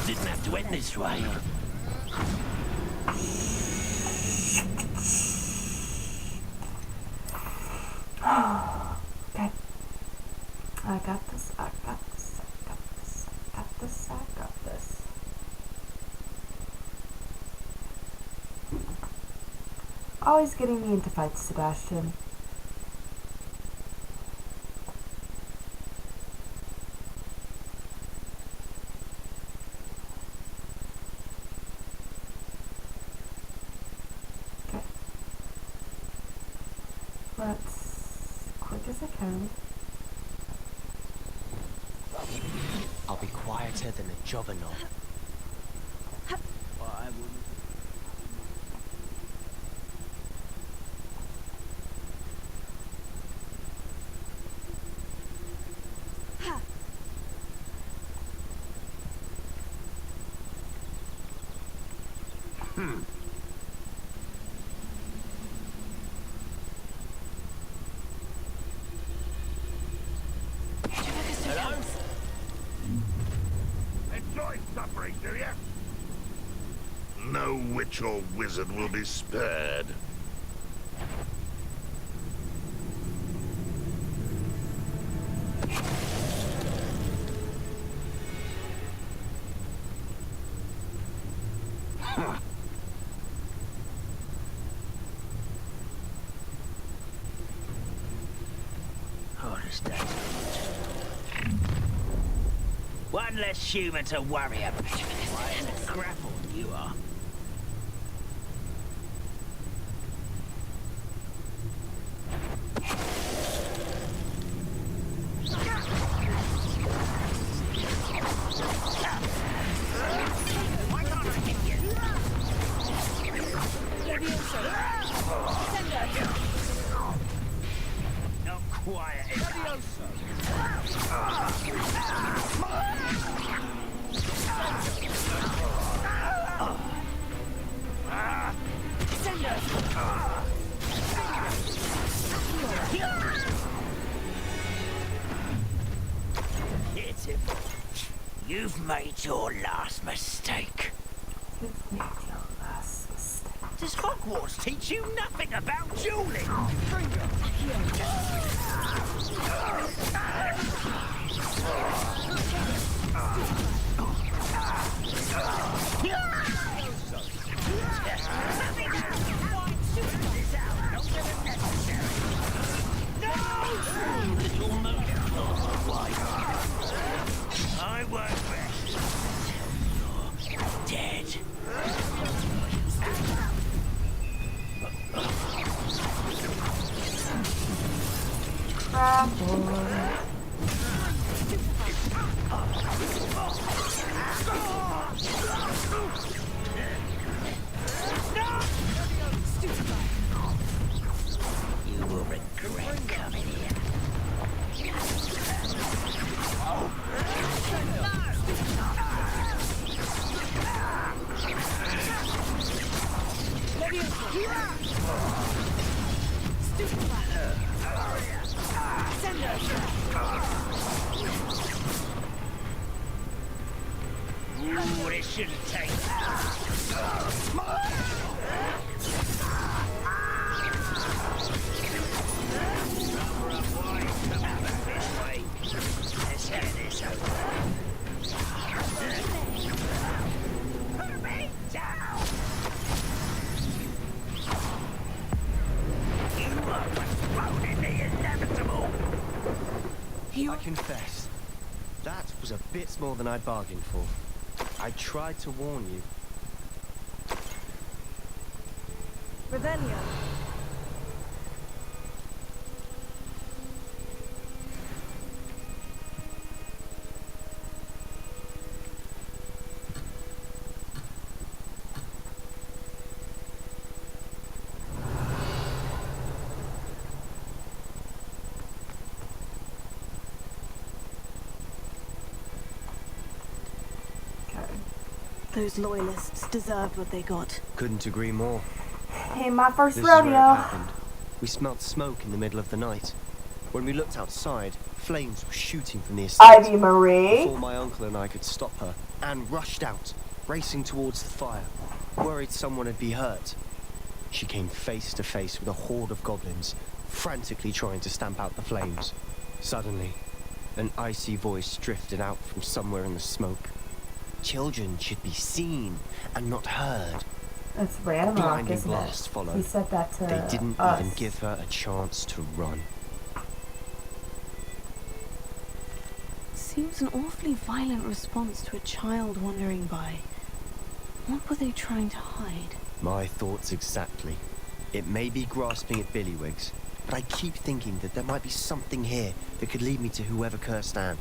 Didn't have to end this way. Okay. I got this, I got this, I got this, I got this, I got this. Always getting me into fights, Sebastian. Okay. Let's quick as I can. I'll be quieter than a juggernaut. I wouldn't. Hello? Enjoy suffering, do you? No witch or wizard will be spared. Honest as one less human to worry about. What a grapple you are. Not quiet enough. Pitiful. You've made your last mistake. You've made your last mistake. Does Hogwarts teach you nothing about dueling? Rabble. You will regret coming here. Ooh, this shouldn't take. Let's get this over. Put me down! You are postponing the inevitable! I confess, that was a bit more than I'd bargained for. I tried to warn you. Revelio. Those loyalists deserved what they got. Couldn't agree more. Hey, my first This is where it rodeo. happened. We smelled smoke in the middle of the night. When we looked outside, flames were shooting from the estate. Ivy Marie. Before my uncle and I could stop her, Anne rushed out, racing towards the fire, worried someone would be hurt. She came face to face with a horde of goblins, frantically trying to stamp out the flames. Suddenly, an icy voice drifted out from somewhere in the smoke. Children should be seen and not heard. It's A Ranrock, blinding isn't blast it? followed. He said that to They didn't us. even give her a chance to run. Seems an awfully violent response to a child wandering by. What were they trying to hide? My thoughts exactly. It may be grasping at Billywigs, but I keep thinking that there might be something here that could lead me to whoever cursed Anne.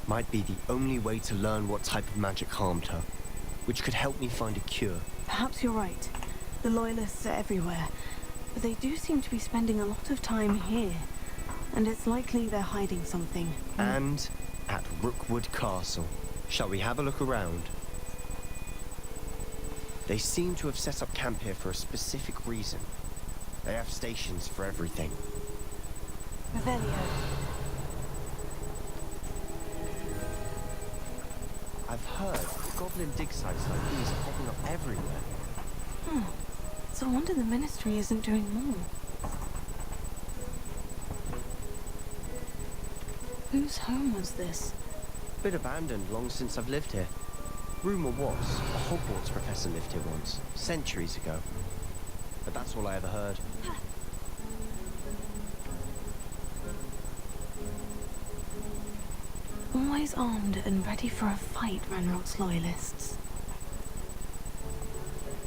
Might be the only way to learn what type of magic harmed her, which could help me find a cure. Perhaps you're right. The loyalists are everywhere, but they do seem to be spending a lot of time here. And it's likely they're hiding something. And at Rookwood Castle. Shall we have a look around? They seem to have set up camp here for a specific reason. They have stations for everything. Revelio. I've heard goblin dig sites like these are popping up everywhere. It's a wonder the Ministry isn't doing more. Whose home was this? Bit abandoned long since I've lived here. Rumour was, a Hogwarts professor lived here once, centuries ago. But that's all I ever heard. Always armed and ready for a fight, Ranrock's loyalists.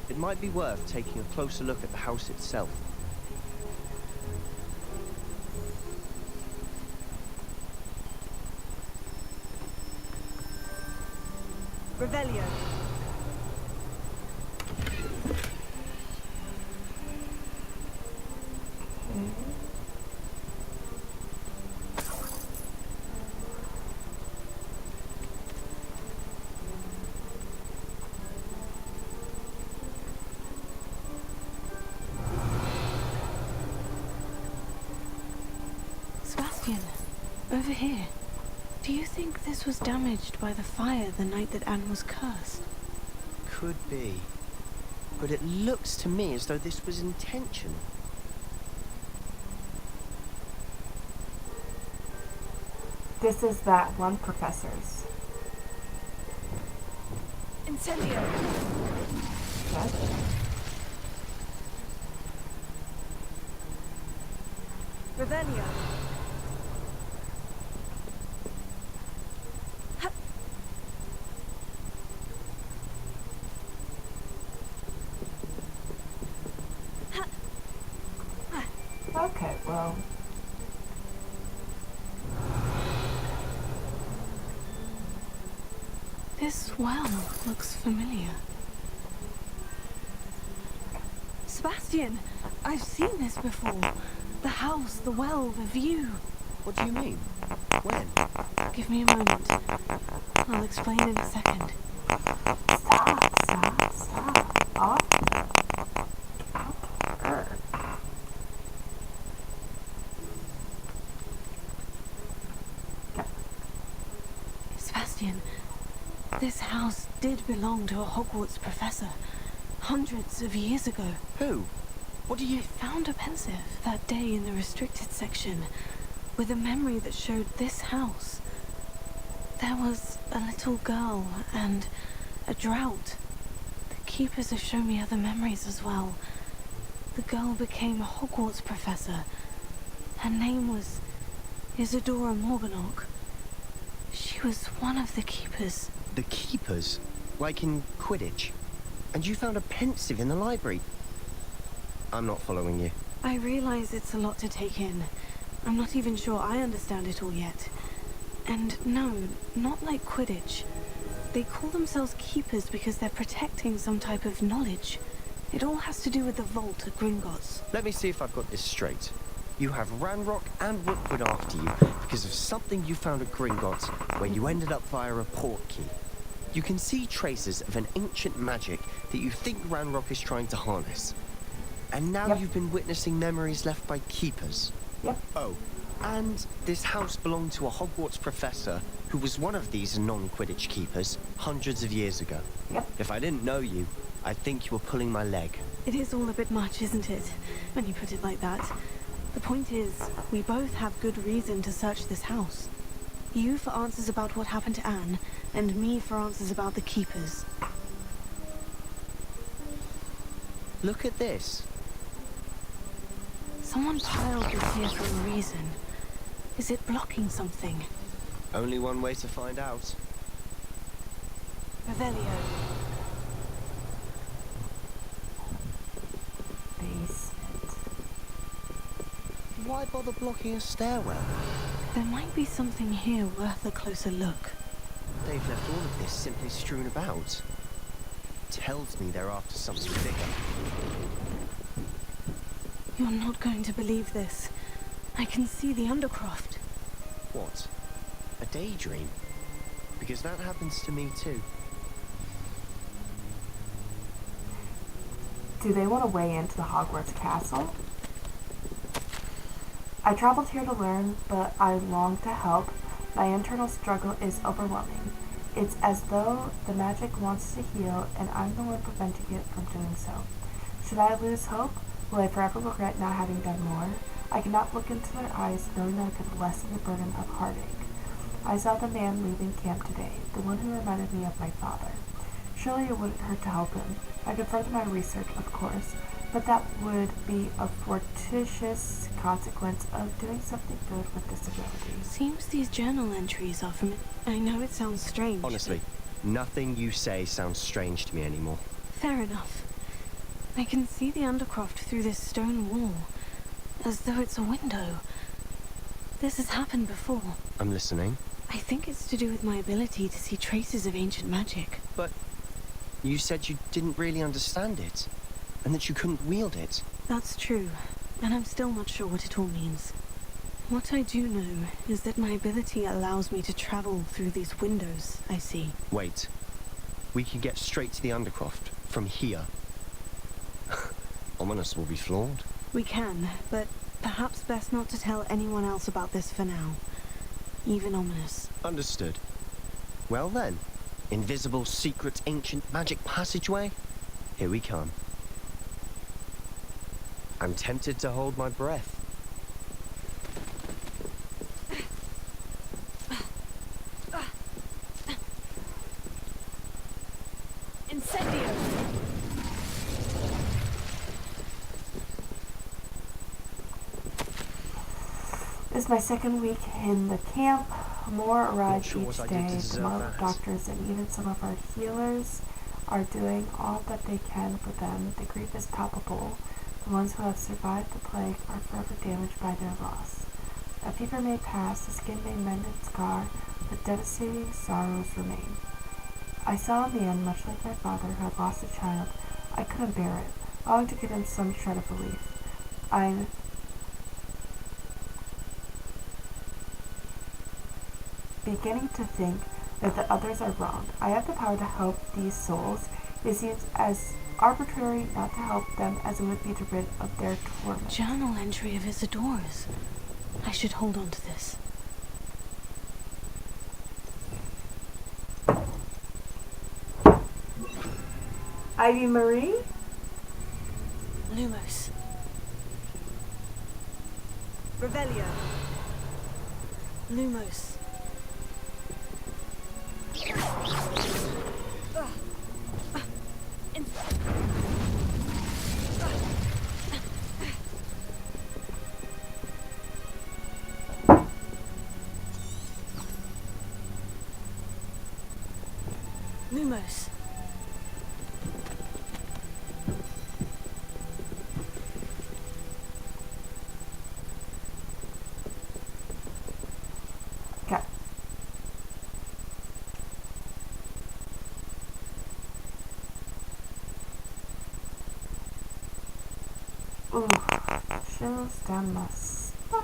It might be worth taking a closer look at the house itself. Revelio. Sebastian, over here. Do you think this was damaged by the fire the night that Anne was cursed? Could be. But it looks to me as though this was intentional. This is that one professor's. Incendio. What? Revelio. Okay, well. This well looks familiar. Sebastian, I've seen this before. The house, the well, the view. What do you mean? When? Give me a moment. I'll explain in a second. Stop. Off. Sebastian, this house did belong to a Hogwarts professor, hundreds of years ago. Who? What do you... I found a pensive that day in the restricted section, with a memory that showed this house. There was a little girl and a drought. The keepers have shown me other memories as well. The girl became a Hogwarts professor. Her name was Isadora Morganach. She was one of the keepers. The keepers? Like in Quidditch? And you found a pensive in the library? I'm not following you. I realize it's a lot to take in. I'm not even sure I understand it all yet. And no, not like Quidditch. They call themselves keepers because they're protecting some type of knowledge. It all has to do with the vault at Gringotts. Let me see if I've got this straight. You have Ranrock and Rookwood after you because of something you found at Gringotts where you ended up via a port key. You can see traces of an ancient magic that you think Ranrock is trying to harness. And now you've been witnessing memories left by keepers. Yep. Oh, and this house belonged to a Hogwarts professor who was one of these non-Quidditch keepers hundreds of years ago. Yep. If I didn't know you, I'd think you were pulling my leg. It is all a bit much, isn't it, when you put it like that? The point is, we both have good reason to search this house. You for answers about what happened to Anne, and me for answers about the keepers. Look at this. Someone piled this here for a reason. Is it blocking something? Only one way to find out. Revelio. Basement. Why bother blocking a stairwell? There might be something here worth a closer look. They've left all of this simply strewn about. Tells me they're after something bigger. You're not going to believe this. I can see the Undercroft. What? A daydream? Because that happens to me too. Do they want a way into the Hogwarts castle? I traveled here to learn, but I long to help. My internal struggle is overwhelming. It's as though the magic wants to heal, and I'm the one preventing it from doing so. Should I lose hope? Will I forever regret not having done more? I cannot look into their eyes knowing that I could lessen the burden of heartache. I saw the man leaving camp today, the one who reminded me of my father. Surely it wouldn't hurt to help him. I could further my research, of course, but that would be a fortuitous consequence of doing something good with disabilities. Seems these journal entries are from... I know it sounds strange. Honestly, nothing you say sounds strange to me anymore. Fair enough. I can see the Undercroft through this stone wall, as though it's a window. This has happened before. I'm listening. I think it's to do with my ability to see traces of ancient magic. But you said you didn't really understand it, and that you couldn't wield it. That's true, and I'm still not sure what it all means. What I do know is that my ability allows me to travel through these windows I see. Wait. We can get straight to the Undercroft from here. Ominous will be flawed. We can, but perhaps best not to tell anyone else about this for now. Even Ominous. Understood. Well then, invisible, secret, ancient magic passageway? Here we come. I'm tempted to hold my breath. Incendio! This is my second week in the camp. More arrive sure each what I did day. to The deserve monk that. doctors and even some of our healers are doing all that they can for them. The grief is palpable. The ones who have survived the plague are forever damaged by their loss. A fever may pass, the skin may mend and scar, but devastating sorrows remain. I saw a man, much like my father, who had lost a child. I couldn't bear it. I wanted to give him some shred of relief. I'm beginning to think that the others are wrong. I have the power to help these souls. It seems as arbitrary not to help them as it would be to rid of their torment. Journal entry of Isadora's. I should hold on to this. Ivy Marie? Lumos. Revelio. Lumos. Lumos. Okay. Ooh, chills down my spine.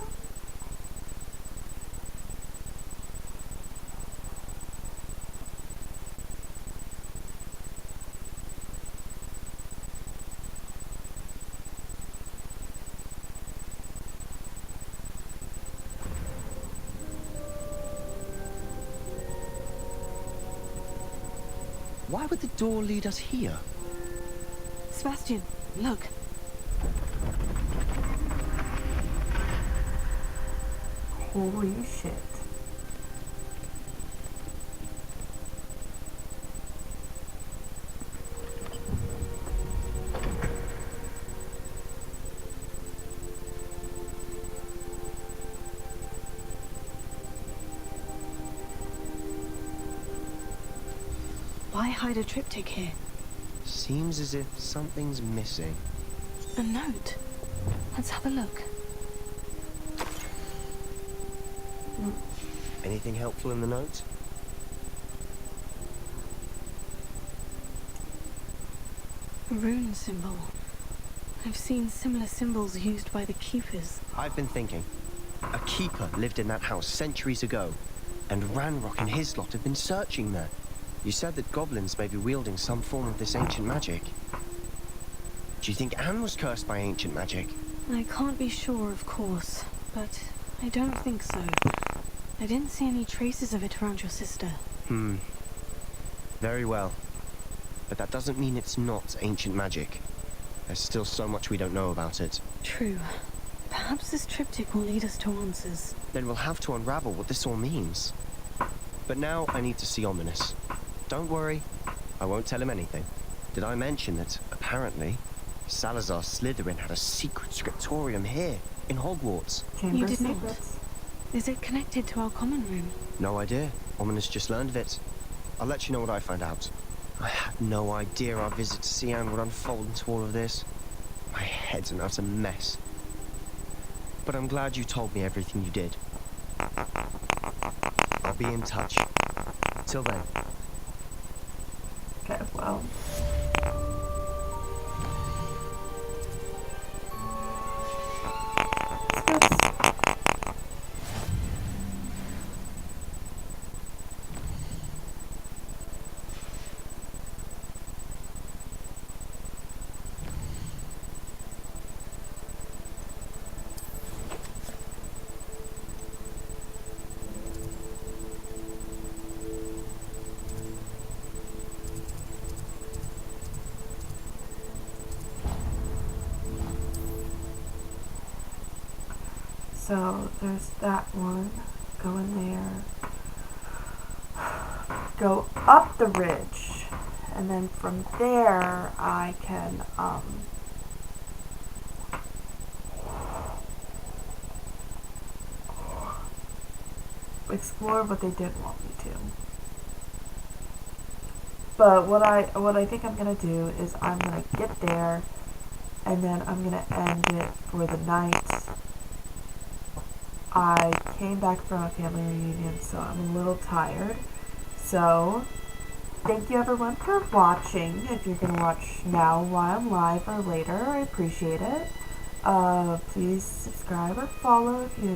Why would the door lead us here? Sebastian, look. Holy shit. Why hide a triptych here? Seems as if something's missing. A note. Let's have a look. Anything helpful in the note? A rune symbol. I've seen similar symbols used by the keepers. I've been thinking. A keeper lived in that house centuries ago, and Ranrock and his lot have been searching there. You said that goblins may be wielding some form of this ancient magic. Do you think Anne was cursed by ancient magic? I can't be sure, of course, but I don't think so. I didn't see any traces of it around your sister. Very well. But that doesn't mean it's not ancient magic. There's still so much we don't know about it. True. Perhaps this triptych will lead us to answers. Then we'll have to unravel what this all means. But now I need to see Ominous. Don't worry, I won't tell him anything. Did I mention that, apparently, Salazar Slytherin had a secret scriptorium here, in Hogwarts? Chamber You of did not. Secrets. Is it connected to our common room? No idea. Ominous just learned of it. I'll let you know what I find out. I had no idea our visit to Sian would unfold into all of this. My head's an utter mess. But I'm glad you told me everything you did. I'll be in touch. Till then. Okay, well. So there's that one. Go in there. Go up the ridge. And then from there I can explore what they did want me to. But what I think I'm gonna do is I'm gonna get there and then I'm gonna end it for the night. I came back from a family reunion, so I'm a little tired. So thank you everyone for watching. If you're gonna watch now while I'm live or later, I appreciate it. Please subscribe or follow if you